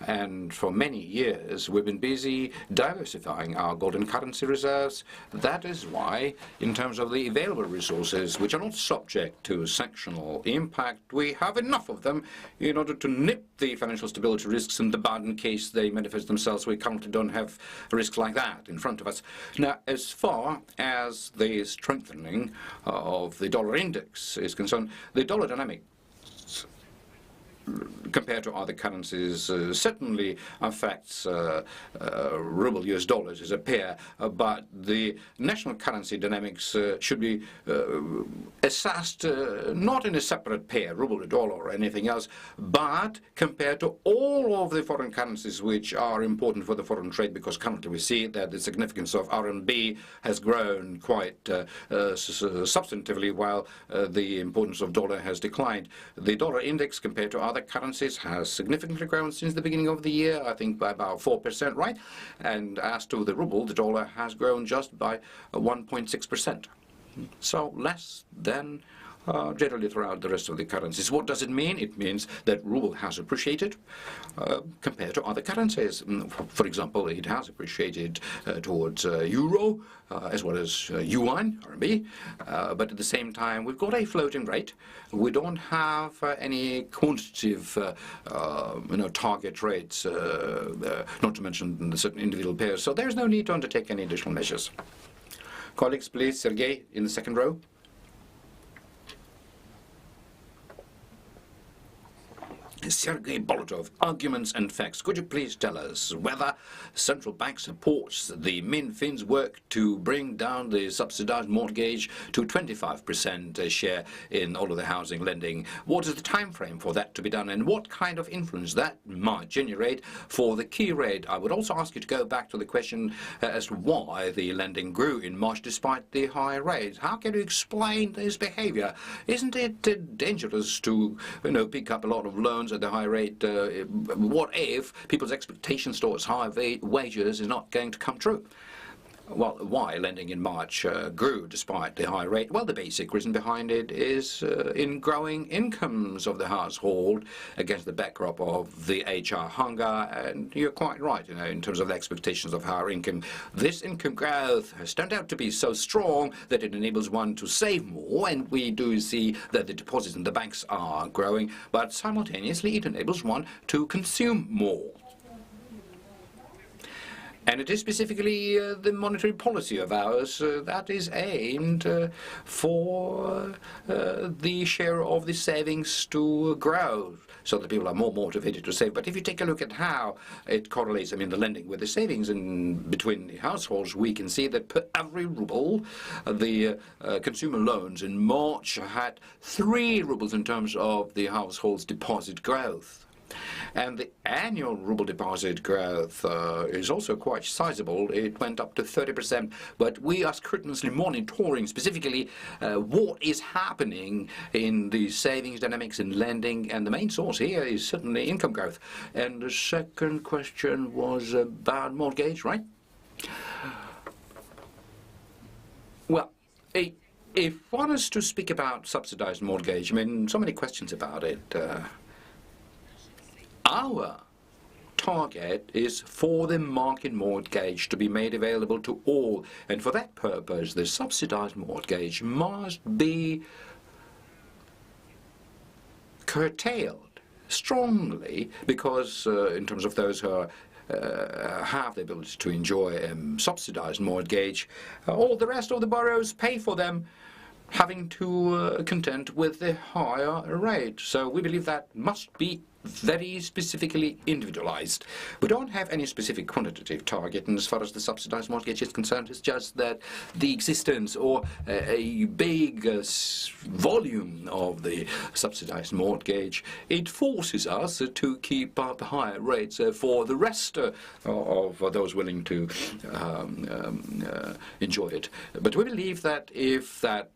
And for many years, we've been busy diversifying our golden currency reserves. That is why, in terms of the available resources, which are not subject to sanctional impact, we have enough of them in order to nip the financial stability risks in the bud in case they manifest themselves. We currently don't have risks like that in front of us. Now, as far as the strengthening of the dollar index is concerned, the dollar dynamic compared to other currencies certainly affects ruble US dollars as a pair, but the national currency dynamics should be assessed not in a separate pair, ruble to dollar or anything else, but compared to all of the foreign currencies which are important for the foreign trade, because currently we see that the significance of RMB has grown quite substantively, while the importance of dollar has declined. The dollar index compared to other currencies has significantly grown since the beginning of the year, I think by about 4%, right? And as to the ruble, the dollar has grown just by 1.6%. So less than generally throughout the rest of the currencies. What does it mean? It means that ruble has appreciated compared to other currencies. For example, it has appreciated towards euro as well as yuan, RMB, but at the same time we've got a floating rate. We don't have any quantitative target rates, not to mention the certain individual pairs, so there's no need to undertake any additional measures. Colleagues, please, Sergei, in the second row. Sergei Bolotov, arguments and facts. Could you please tell us whether central bank supports the Minfin's work to bring down the subsidized mortgage to 25% share in all of the housing lending? What is the time frame for that to be done, and what kind of influence that might generate for the key rate? I would also ask you to go back to the question as to why the lending grew in March despite the high rates. How can you explain this behavior? Isn't it dangerous to pick up a lot of loans at the high rate? What if people's expectations towards high wages is not going to come true? Well, why lending in March grew despite the high rate? Well, the basic reason behind it is in growing incomes of the household against the backdrop of the HR hunger. And you're quite right, in terms of the expectations of higher income. This income growth has turned out to be so strong that it enables one to save more, and we do see that the deposits in the banks are growing, but simultaneously it enables one to consume more. And it is specifically the monetary policy of ours that is aimed for the share of the savings to grow, so that people are more motivated to save. But if you take a look at how it correlates, the lending with the savings in between the households, we can see that per every ruble, the consumer loans in March had 3 rubles in terms of the household's deposit growth. And the annual ruble deposit growth is also quite sizable. It went up to 30%, but we are scrupulously monitoring specifically what is happening in the savings dynamics in lending, and the main source here is certainly income growth. And the second question was about mortgage, right? Well, if one is to speak about subsidized mortgage, so many questions about it. Our target is for the market mortgage to be made available to all, and for that purpose the subsidized mortgage must be curtailed strongly, because in terms of those who have the ability to enjoy a subsidized mortgage, all the rest of the borrowers pay for them, having to contend with the higher rate. So we believe that must be very specifically individualized. We don't have any specific quantitative target, and as far as the subsidized mortgage is concerned, it's just that the existence or a big volume of the subsidized mortgage, it forces us to keep up higher rates for the rest of those willing to enjoy it. But we believe that if that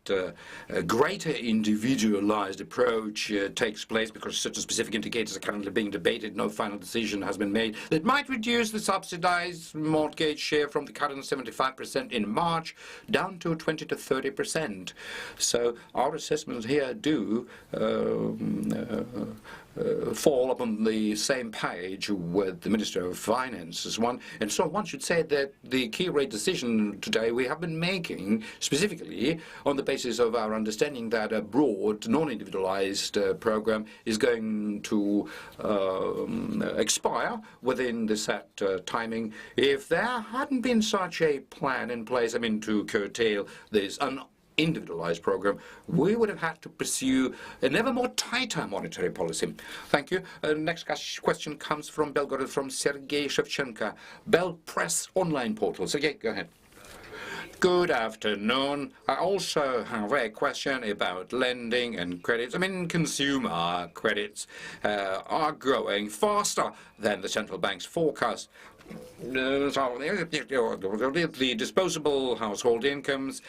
greater individualized approach takes place, because certain specific indicators are currently being debated. No final decision has been made. It might reduce the subsidized mortgage share from the current 75% in March down to 20 to 30%. So our assessments here do fall upon the same page with the Minister of Finance as one. And so one should say that the key rate decision today we have been making specifically on the basis of our understanding that a broad, non-individualized program is going to expire within the set timing. If there hadn't been such a plan in place, I mean, to curtail this individualized program, we would have had to pursue an ever more tighter monetary policy. Thank you. Next question comes from Belgorod, from Sergei Shevchenko, Bell Press online portal. Sergei, go ahead. Good afternoon. I also have a question about lending and credits. I mean, consumer credits are growing faster than the central bank's forecast. The disposable household incomes,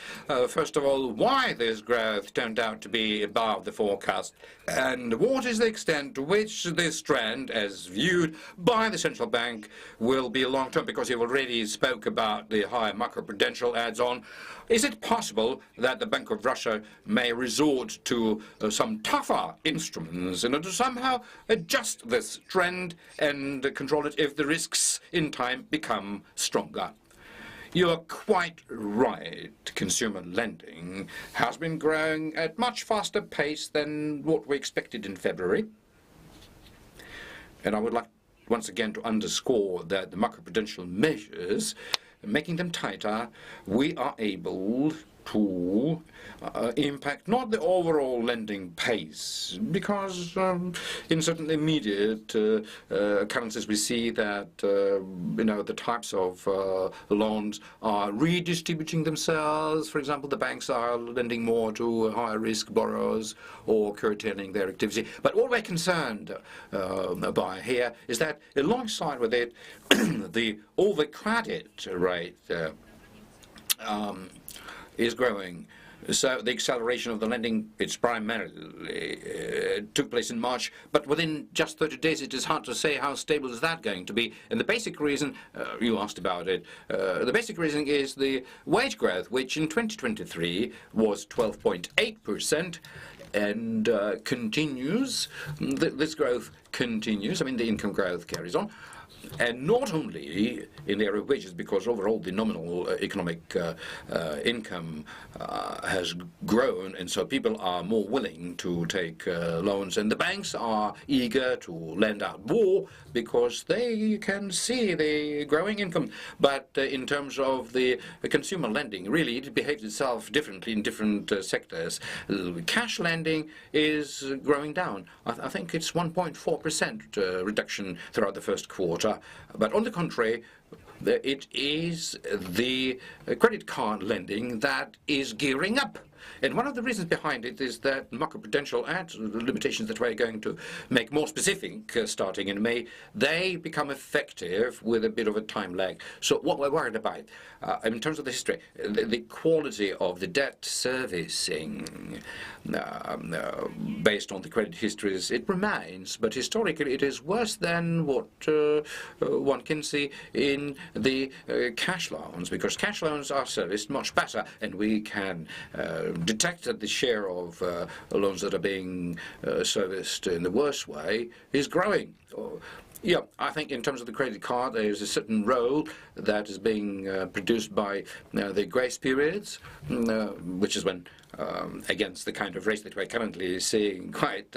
first of all, why this growth turned out to be above the forecast, and what is the extent to which this trend, as viewed by the central bank, will be long-term? Because you've already spoke about the high macroprudential adds-on. Is it possible that the Bank of Russia may resort to some tougher instruments in order to somehow adjust this trend and control it if the risks in time become stronger? You are quite right. Consumer lending has been growing at much faster pace than what we expected in February. And I would like once again to underscore that the macroprudential measures, making them tighter, we are able to impact not the overall lending pace, because in certain immediate currencies we see that the types of loans are redistributing themselves. For example, the banks are lending more to higher risk borrowers or curtailing their activity. But what we're concerned by here is that alongside with it, the overcredit rate is growing. So the acceleration of the lending, it's primarily took place in March, but within just 30 days it is hard to say how stable is that going to be. And the basic reason, you asked about it, the basic reason is the wage growth, which in 2023 was 12.8%, and continues. This growth continues. I mean, the income growth carries on. And not only in the area of wages, because overall the nominal economic income has grown, and so people are more willing to take loans, and the banks are eager to lend out more because they can see the growing income. But in terms of the consumer lending, really it behaves itself differently in different sectors. Cash lending is growing down. I think it's 1.4% reduction throughout the first quarter. But on the contrary, it is the credit card lending that is gearing up. And one of the reasons behind it is that macroprudential limitations that we're going to make more specific starting in May, they become effective with a bit of a time lag. So what we're worried about, in terms of the history, the quality of the debt servicing based on the credit histories, it remains, but historically it is worse than what one can see in the cash loans, because cash loans are serviced much better, and we can detect that the share of loans that are being serviced in the worst way is growing. Yeah, I think in terms of the credit card, there is a certain role that is being produced by the grace periods, which is when, against the kind of rates that we're currently seeing, quite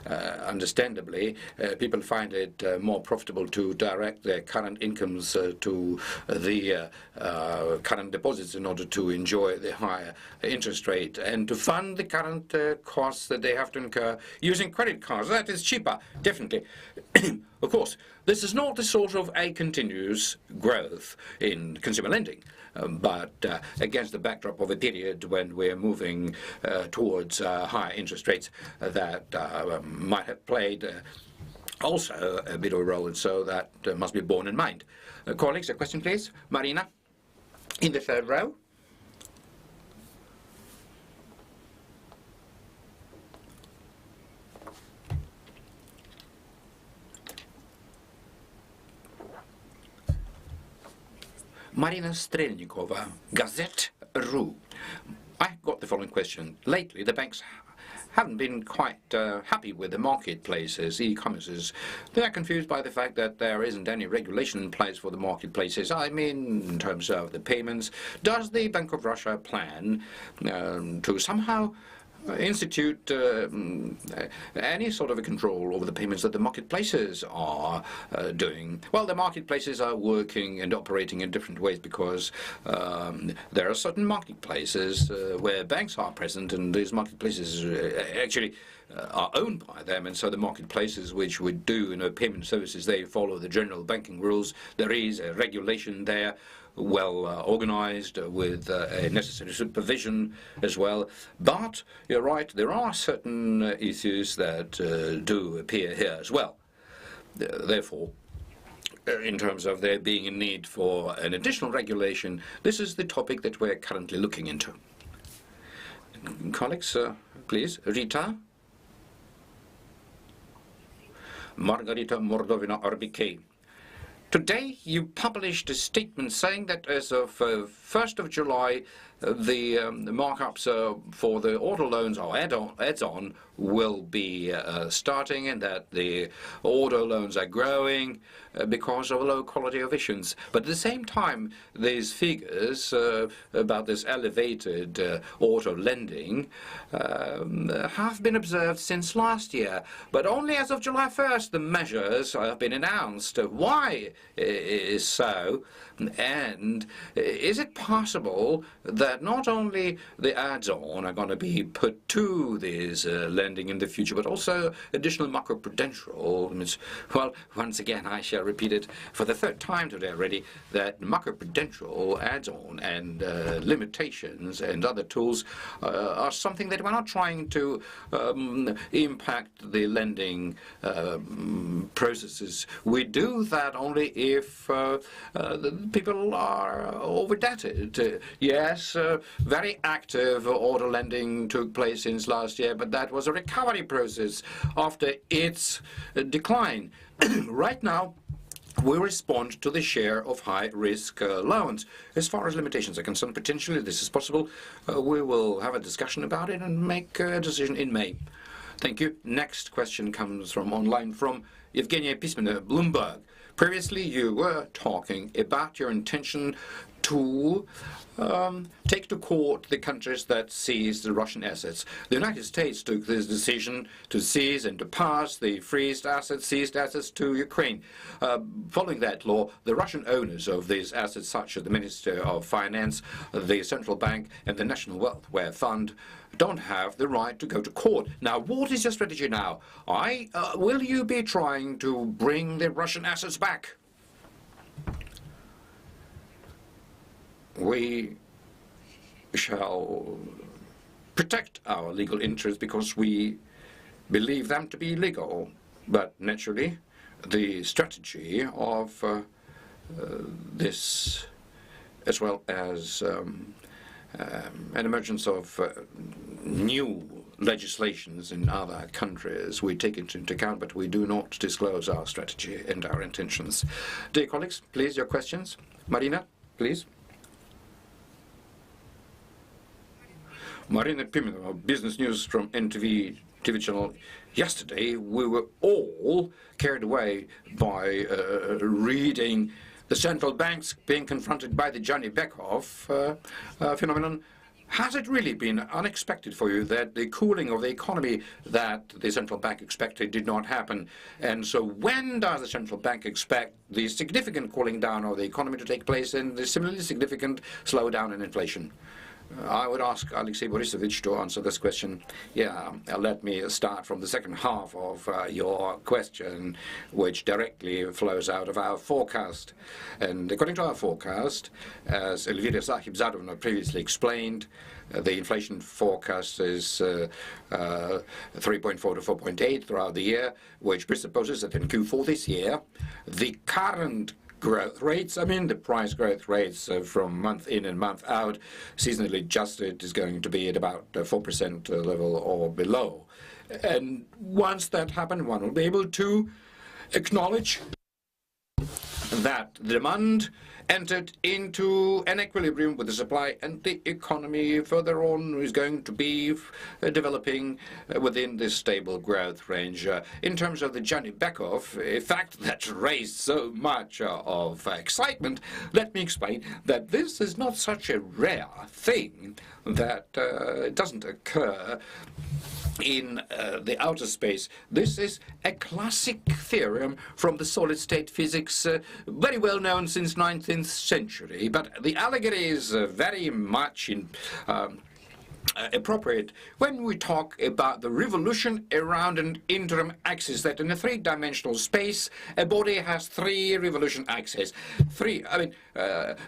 understandably, people find it more profitable to direct their current incomes to the current deposits in order to enjoy the higher interest rate and to fund the current costs that they have to incur using credit cards. That is cheaper, definitely. Of course, this is not the sort of a continuous growth in consumer lending, but against the backdrop of a period when we're moving towards higher interest rates that might have played also a bit of a role, and so that must be borne in mind. Colleagues, a question, please. Marina, in the third row. Marina Strelnikova, Gazette.ru. I got the following question. Lately, the banks haven't been quite happy with the marketplaces, e-commerces. They are confused by the fact that there isn't any regulation in place for the marketplaces. I mean, in terms of the payments, does the Bank of Russia plan to somehow institute any sort of a control over the payments that the marketplaces are doing? Well, the marketplaces are working and operating in different ways because there are certain marketplaces where banks are present, and these marketplaces actually are owned by them, and so the marketplaces which would do payment services, they follow the general banking rules. There is a regulation there, well organized, with a necessary supervision as well. But you're right, there are certain issues that do appear here as well. Therefore, in terms of there being a need for an additional regulation, this is the topic that we're currently looking into. Colleagues, please, Rita. Margarita Mordovina, RBK. Today, you published a statement saying that as of 1st of July, the markups for the auto loans or add-on will be starting, and that the auto loans are growing because of low quality of issuance. But at the same time, these figures about this elevated auto lending have been observed since last year. But only as of July 1st, the measures have been announced. Why is so? And is it possible that not only the add-on are going to be put to this lending in the future, but also additional macroprudential? Well, once again, I shall repeat it for the third time today already, that macroprudential add-on and limitations and other tools are something that we're not trying to impact the lending processes. We do that only if people are overdebted. Yes, very active auto lending took place since last year, but that was a recovery process after its decline. Right now, we respond to the share of high-risk loans. As far as limitations are concerned, potentially this is possible. We will have a discussion about it and make a decision in May. Thank you. Next question comes from online from Evgenia Pismina, Bloomberg. Previously, you were talking about your intention to take to court the countries that seized the Russian assets. The United States took this decision to seize and to pass the seized assets to Ukraine. Following that law, the Russian owners of these assets, such as the Minister of Finance, the Central Bank, and the National Welfare Fund, don't have the right to go to court. Now, what is your strategy now? Will you be trying to bring the Russian assets back? We shall protect our legal interests because we believe them to be legal. But naturally, the strategy of this, as well as an emergence of new legislations in other countries, we take it into account, but we do not disclose our strategy and our intentions. Dear colleagues, please, your questions. Marina, please. Marina Pimenova, business news from NTV TV channel. Yesterday, we were all carried away by reading the central banks being confronted by the Johnny Bekov phenomenon. Has it really been unexpected for you that the cooling of the economy that the central bank expected did not happen? And so when does the central bank expect the significant cooling down of the economy to take place and the similarly significant slowdown in inflation? I would ask Alexei Borisovich to answer this question. Yeah, let me start from the second half of your question, which directly flows out of our forecast. And according to our forecast, as Elvira Nabiullina previously explained, the inflation forecast is 3.4 to 4.8 throughout the year, which presupposes that in Q4 this year, the current growth rates, the price growth rates from month in and month out, seasonally adjusted, is going to be at about 4% level or below. And once that happens, one will be able to acknowledge that the demand entered into an equilibrium with the supply, and the economy further on is going to be developing within this stable growth range. In terms of the Johnny Bekoff effect that raised so much of excitement, let me explain that this is not such a rare thing that doesn't occur in the outer space. This is a classic theorem from the solid-state physics, very well known since 19th century. But the allegory is very much appropriate when we talk about the revolution around an interim axis, that in a three-dimensional space, a body has three revolution axes. The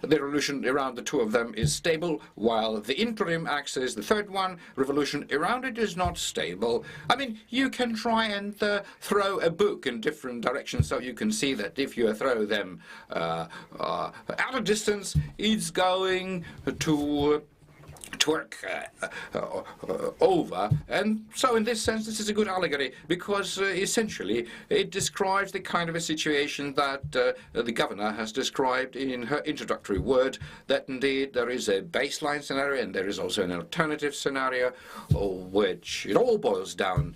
revolution around the two of them is stable, while the interim axis, the third one, revolution around it is not stable. You can try and throw a book in different directions, so you can see that if you throw them at a distance, it's going to work over. And so in this sense, this is a good allegory, because essentially it describes the kind of a situation that the governor has described in her introductory word, that indeed there is a baseline scenario and there is also an alternative scenario, which it all boils down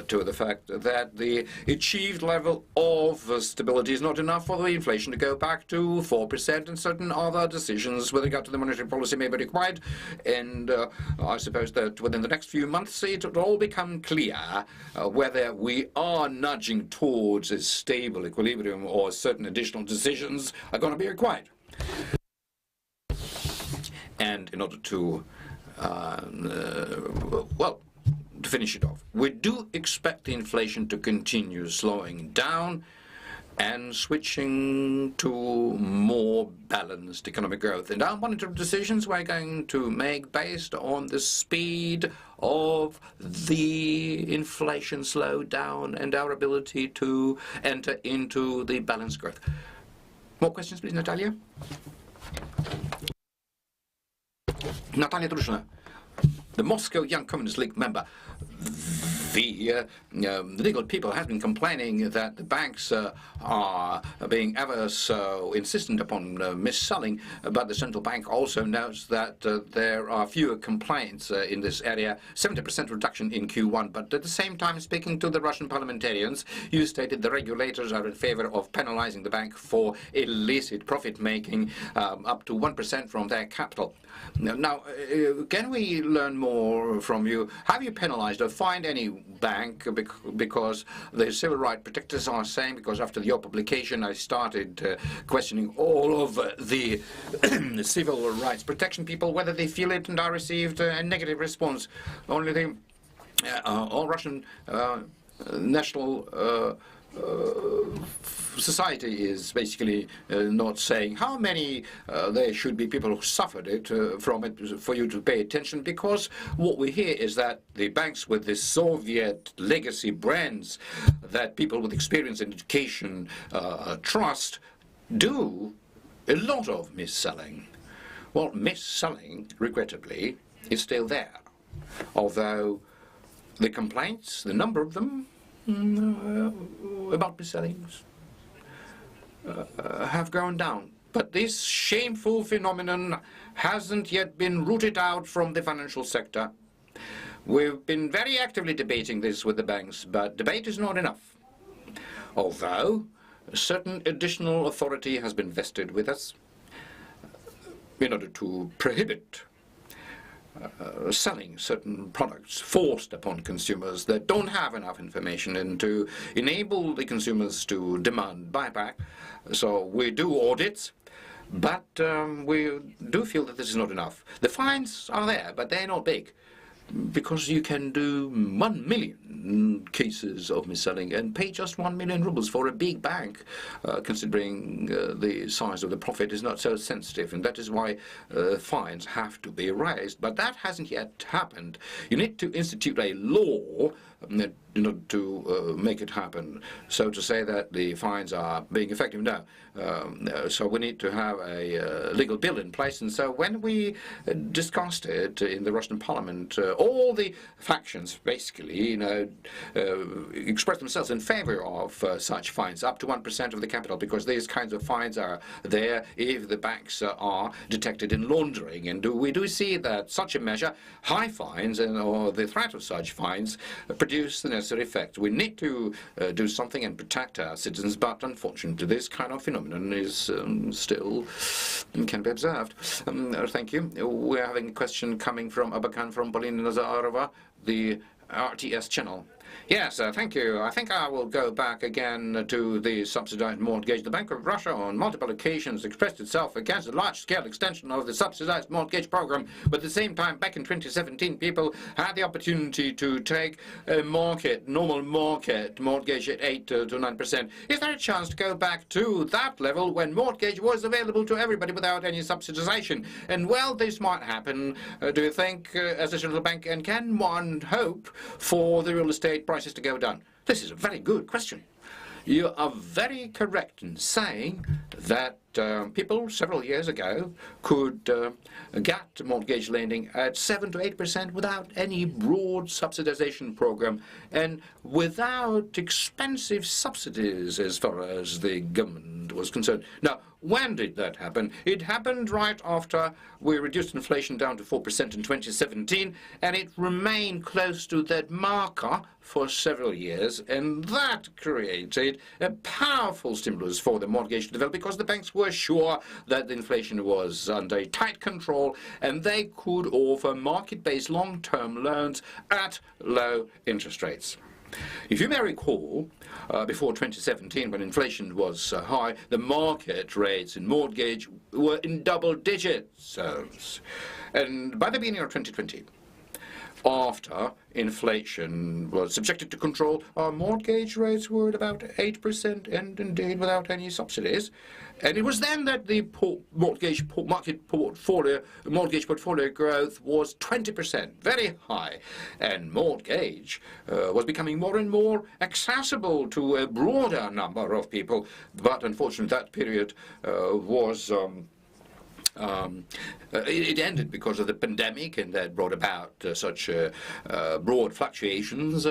to the fact that the achieved level of stability is not enough for the inflation to go back to 4%, and certain other decisions with regard to the monetary policy may be required. And I suppose that within the next few months it will all become clear whether we are nudging towards a stable equilibrium or certain additional decisions are going to be required. And in order to, to finish it off, we do expect the inflation to continue slowing down and switching to more balanced economic growth. And our monetary decisions we're going to make based on the speed of the inflation slowdown and our ability to enter into the balanced growth. More questions, please, Natalia? Natalia Drushina, the Moscow Young Communist League member. The legal people have been complaining that the banks are being ever so insistent upon mis-selling, but the central bank also notes that there are fewer complaints in this area, 70% reduction in Q1. But at the same time, speaking to the Russian parliamentarians, you stated the regulators are in favor of penalizing the bank for illicit profit-making up to 1% from their capital. Now, can we learn more from you? Have you penalized or fined any bank because the civil rights protectors are saying, because after your publication I started questioning all of the civil rights protection people, whether they feel it, and I received a negative response. Only the all Russian national society is basically not saying how many there should be people who suffered it from it for you to pay attention, because what we hear is that the banks with the Soviet legacy brands that people with experience in education trust do a lot of mis-selling. Well, mis-selling, regrettably, is still there, although the complaints, the number of them, about mis-sellings have gone down. But this shameful phenomenon hasn't yet been rooted out from the financial sector. We've been very actively debating this with the banks, but debate is not enough. Although a certain additional authority has been vested with us in order to prohibit selling certain products forced upon consumers that don't have enough information, and to enable the consumers to demand buyback. So we do audits, but we do feel that this is not enough. The fines are there, but they're not big, because you can do 1 million cases of mis-selling and pay just 1 million rubles for a big bank, considering the size of the profit is not so sensitive, and that is why fines have to be raised. But that hasn't yet happened. You need to institute a law in order to make it happen, so to say that the fines are being effective now. So we need to have a legal bill in place. And so when we discussed it in the Russian parliament all the factions basically, express themselves in favor of such fines, up to 1% of the capital, because these kinds of fines are there if the banks are detected in laundering. And we do see that such a measure, high fines or the threat of such fines, produce the necessary effect. We need to do something and protect our citizens, but unfortunately this kind of phenomenon is still can be observed. Thank you. We're having a question coming from Abakan from Polina Nazarova, the RTS channel. Yes, thank you. I think I will go back again to the subsidized mortgage. The Bank of Russia on multiple occasions expressed itself against a large-scale extension of the subsidized mortgage program, but at the same time, back in 2017, people had the opportunity to take a normal market mortgage at 8 to 9%. Is there a chance to go back to that level when mortgage was available to everybody without any subsidization? And well, this might happen, do you think, as a central bank, and can one hope for the real estate prices to go down? This is a very good question. You are very correct in saying that people several years ago could get mortgage lending at 7 to 8% without any broad subsidization program and without expensive subsidies as far as the government was concerned. Now, when did that happen? It happened right after we reduced inflation down to 4% in 2017, and it remained close to that marker for several years, and that created a powerful stimulus for the mortgage to develop because the banks were sure that the inflation was under tight control and they could offer market-based long-term loans at low interest rates. If you may recall, before 2017, when inflation was high, the market rates in mortgage were in double digits. And by the beginning of 2020, after inflation was subjected to control, our mortgage rates were at about 8%, and indeed without any subsidies. And it was then that the mortgage portfolio growth was 20%, very high. And mortgage was becoming more and more accessible to a broader number of people. But unfortunately, that period was it ended because of the pandemic, and that brought about such broad fluctuations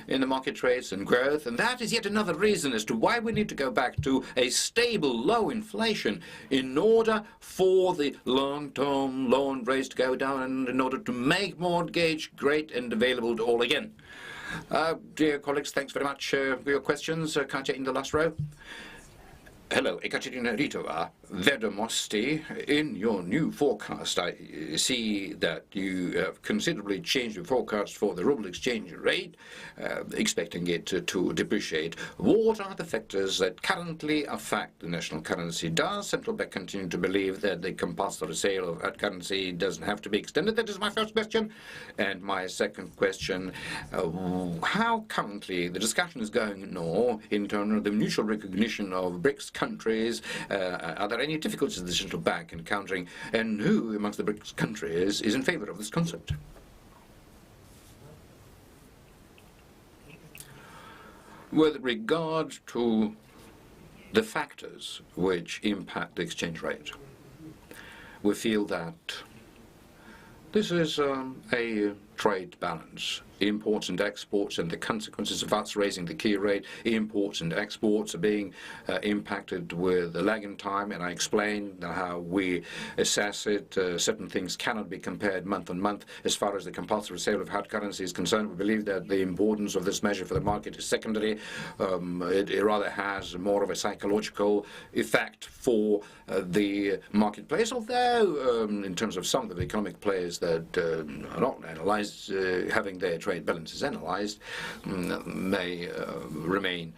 in the market rates and growth. And that is yet another reason as to why we need to go back to a stable, low inflation in order for the long-term loan rates to go down and in order to make mortgage great and available to all again. Dear colleagues, thanks very much for your questions. Katya in the last row. Hello, Ekaterina Ritova, Vedomosti. In your new forecast, I see that you have considerably changed your forecast for the ruble exchange rate, expecting it to depreciate. What are the factors that currently affect the national currency? Does central bank continue to believe that the compulsory sale of hard currency doesn't have to be extended? That is my first question. And my second question, how currently the discussion is going on in terms of the mutual recognition of BRICS countries? Are there any difficulties the central bank encountering, and who amongst the BRICS countries is in favor of this concept? With regard to the factors which impact the exchange rate, we feel that this is a trade balance. Imports and exports, and the consequences of us raising the key rate, imports and exports are being impacted with a lag in time, and I explained how we assess it. Certain things cannot be compared month on month. As far as the compulsory sale of hard currency is concerned, we believe that the importance of this measure for the market is secondary. It rather has more of a psychological effect for the marketplace, although in terms of some of the economic players that are not analyzed, having their trade balances analyzed, may remain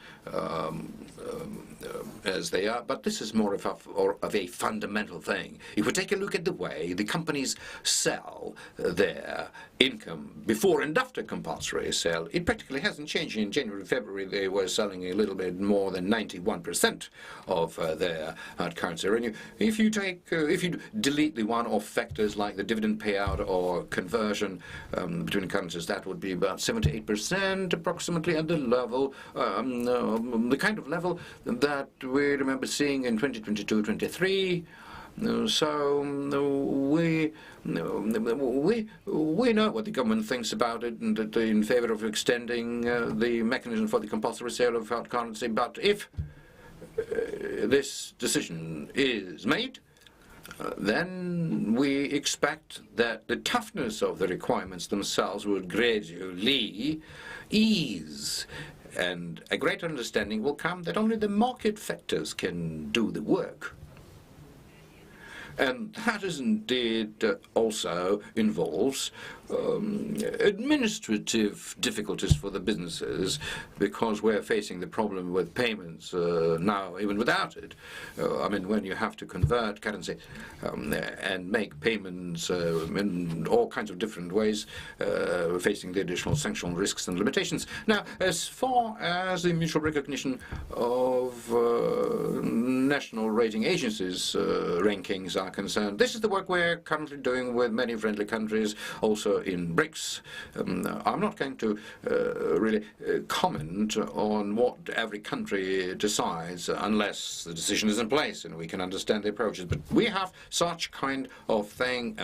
as they are, but this is more of a fundamental thing. If we take a look at the way the companies sell their income before and after compulsory sale, it practically hasn't changed. In January, February, they were selling a little bit more than 91% of their hard currency revenue. If you delete the one-off factors like the dividend payout or conversion between currencies, that would be about 78% approximately at the level, the kind of level that we remember seeing in 2022-23. So we know what the government thinks about it, and that they're in favour of extending the mechanism for the compulsory sale of hard currency. But if this decision is made, then we expect that the toughness of the requirements themselves will gradually ease, and a greater understanding will come that only the market factors can do the work. And that is indeed also involves administrative difficulties for the businesses, because we're facing the problem with payments now, even without it. I mean, when you have to convert currency and make payments in all kinds of different ways, facing the additional sanctional risks and limitations. Now, as far as the mutual recognition of national rating agencies' rankings are concerned, this is the work we're currently doing with many friendly countries, also in BRICS. I'm not going to really comment on what every country decides unless the decision is in place and we can understand the approaches. But we have such kind of thing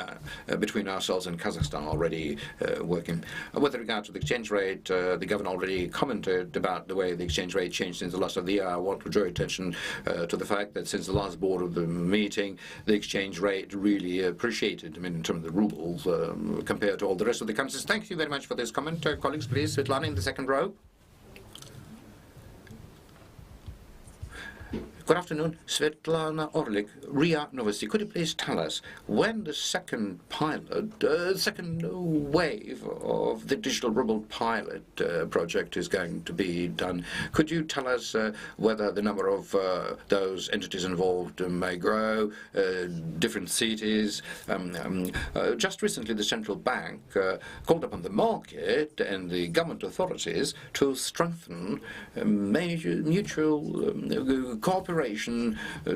between ourselves and Kazakhstan already working. With regard to the exchange rate, the governor already commented about the way the exchange rate changed since the last of the year. I want to draw attention to the fact that since the last board of the meeting, the exchange rate really appreciated, I mean, in terms of the rubles, compared to all the rest of the countries. Thank you very much for this comment. Colleagues, please, Svetlana in the second row. Good afternoon, Svetlana Orlik, RIA Novosti. Could you please tell us when the second wave of the digital ruble pilot project is going to be done? Could you tell us whether the number of those entities involved may grow, different cities? Just recently, the central bank called upon the market and the government authorities to strengthen major mutual cooperation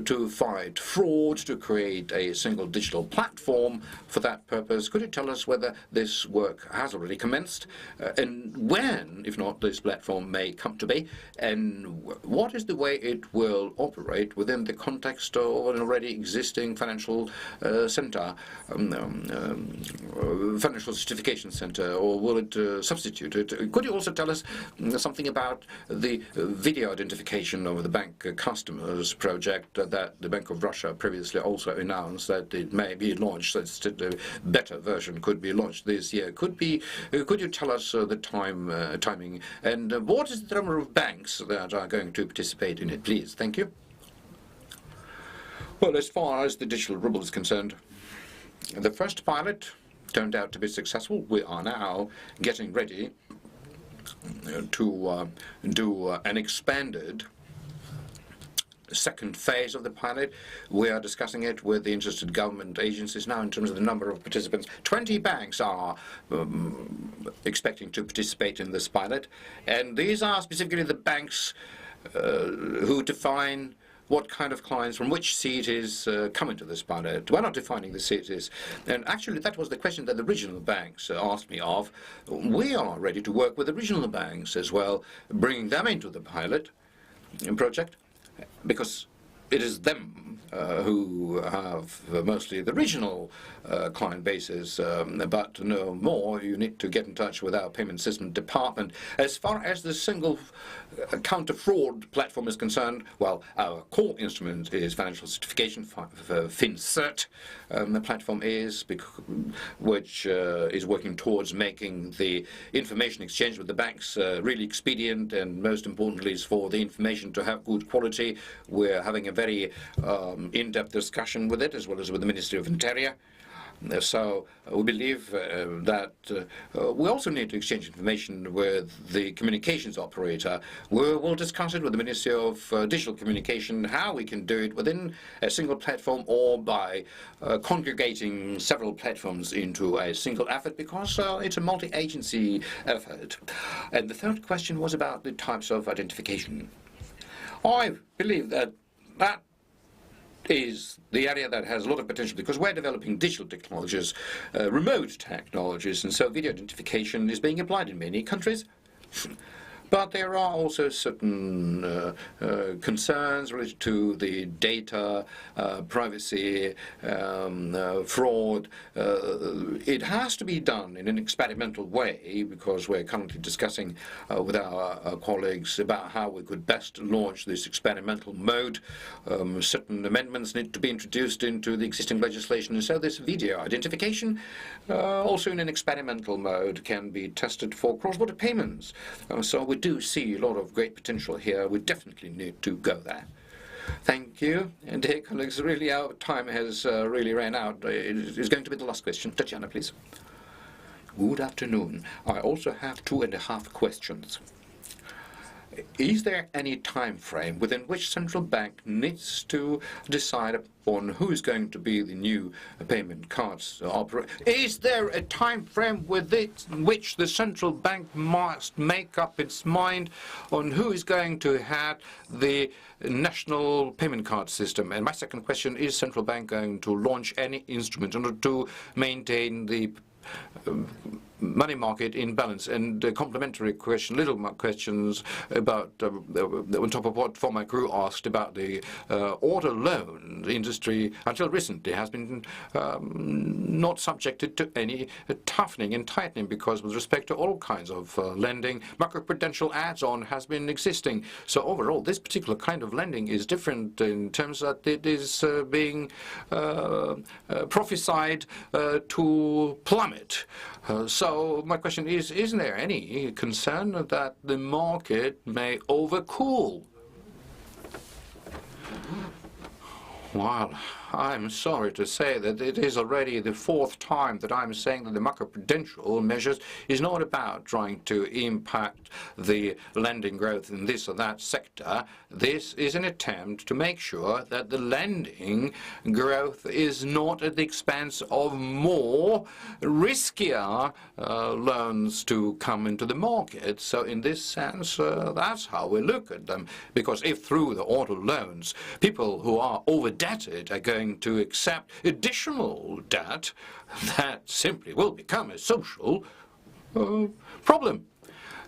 to fight fraud, to create a single digital platform for that purpose. Could you tell us whether this work has already commenced, and when, if not, this platform may come to be, and what is the way it will operate within the context of an already existing financial center, financial certification center, or will it substitute it? Could you also tell us something about the video identification of the bank customers project that the Bank of Russia previously also announced that it may be launched, that a better version could be launched this year? Could you tell us the timing, and what is the number of banks that are going to participate in it, please? Thank you. Well, as far as the digital ruble is concerned, the first pilot turned out to be successful. We are now getting ready to do an expanded second phase of the pilot. We are discussing it with the interested government agencies now in terms of the number of participants. 20 banks are expecting to participate in this pilot, and these are specifically the banks who define what kind of clients from which cities come into this pilot. We're not defining the cities. And actually, that was the question that the regional banks asked me of. We are ready to work with the regional banks as well, bringing them into the pilot project, because it is them who have mostly the regional client bases, but no more, you need to get in touch with our payment system department. As far as the single counter-fraud platform is concerned, well, our core instrument is financial certification, FinCert. The platform is, which is working towards making the information exchange with the banks really expedient, and most importantly is for the information to have good quality. We're having a very in-depth discussion with it, as well as with the Ministry of Interior. So we believe that we also need to exchange information with the communications operator. We'll discuss it with the Ministry of Digital Communication, how we can do it within a single platform or by congregating several platforms into a single effort, because it's a multi-agency effort. And the third question was about the types of identification. I believe that is the area that has a lot of potential, because we're developing digital technologies, remote technologies, and so video identification is being applied in many countries. But there are also certain concerns related to the data, privacy, fraud. It has to be done in an experimental way, because we're currently discussing with our colleagues about how we could best launch this experimental mode. Certain amendments need to be introduced into the existing legislation, and so this video identification, also in an experimental mode, can be tested for cross-border payments. So we do see a lot of great potential here. We definitely need to go there. Thank you. And dear colleagues, really our time has really ran out. It is going to be the last question. Tatiana, please. Good afternoon. I also have 2.5 questions. Is there any time frame within which central bank needs to decide on who is going to be the new payment cards operator? Is there a time frame within which the central bank must make up its mind on who is going to have the national payment card system? And my second question, is central bank going to launch any instrument in order to maintain the money market in balance? And a complementary question, little questions about, on top of what former crew asked about the auto loan industry, until recently has been not subjected to any toughening and tightening, because with respect to all kinds of lending, macroprudential add-on has been existing. So overall, this particular kind of lending is different in terms that it is being prophesied to plummet. So my question is, isn't there any concern that the market may overcool? Well, I'm sorry to say that it is already the 4th time that I'm saying that the macroprudential measures is not about trying to impact the lending growth in this or that sector. This is an attempt to make sure that the lending growth is not at the expense of more riskier loans to come into the market. So in this sense, that's how we look at them. Because if through the auto loans, people who are over-indebted are going to accept additional debt, that simply will become a social problem.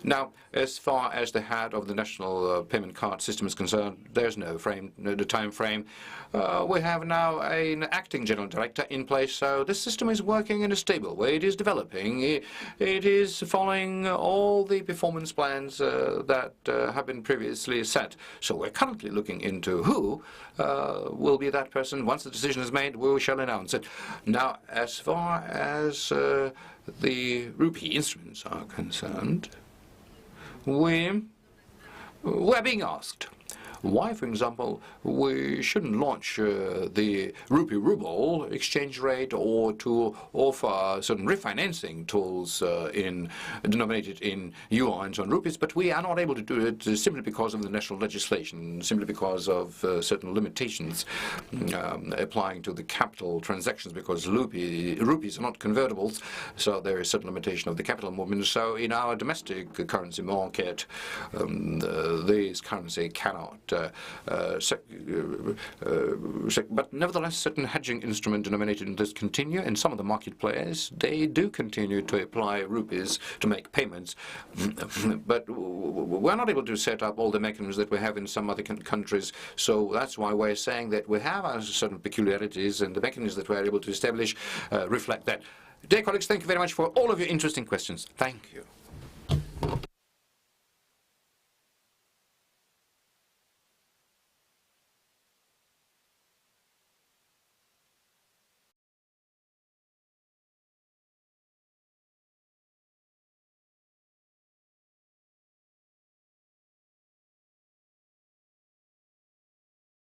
Now, as far as the head of the national payment card system is concerned, there's no time frame. We have now an acting general director in place, so this system is working in a stable way. It is developing. It is following all the performance plans that have been previously set. So we're currently looking into who will be that person. Once the decision is made, we shall announce it. Now, as far as the rupee instruments are concerned, we're being asked why, for example, we shouldn't launch the rupee-ruble exchange rate, or to offer certain refinancing tools denominated in yuans on rupees, but we are not able to do it simply because of the national legislation, simply because of certain limitations applying to the capital transactions, because rupees are not convertibles, so there is certain limitation of the capital movement. So in our domestic currency market, this currency cannot but nevertheless, certain hedging instrument denominated in this continue, and some of the market players, they do continue to apply rupees to make payments. But we're not able to set up all the mechanisms that we have in some other countries, so that's why we're saying that we have certain peculiarities, and the mechanisms that we're able to establish reflect that. Dear colleagues, thank you very much for all of your interesting questions. Thank you.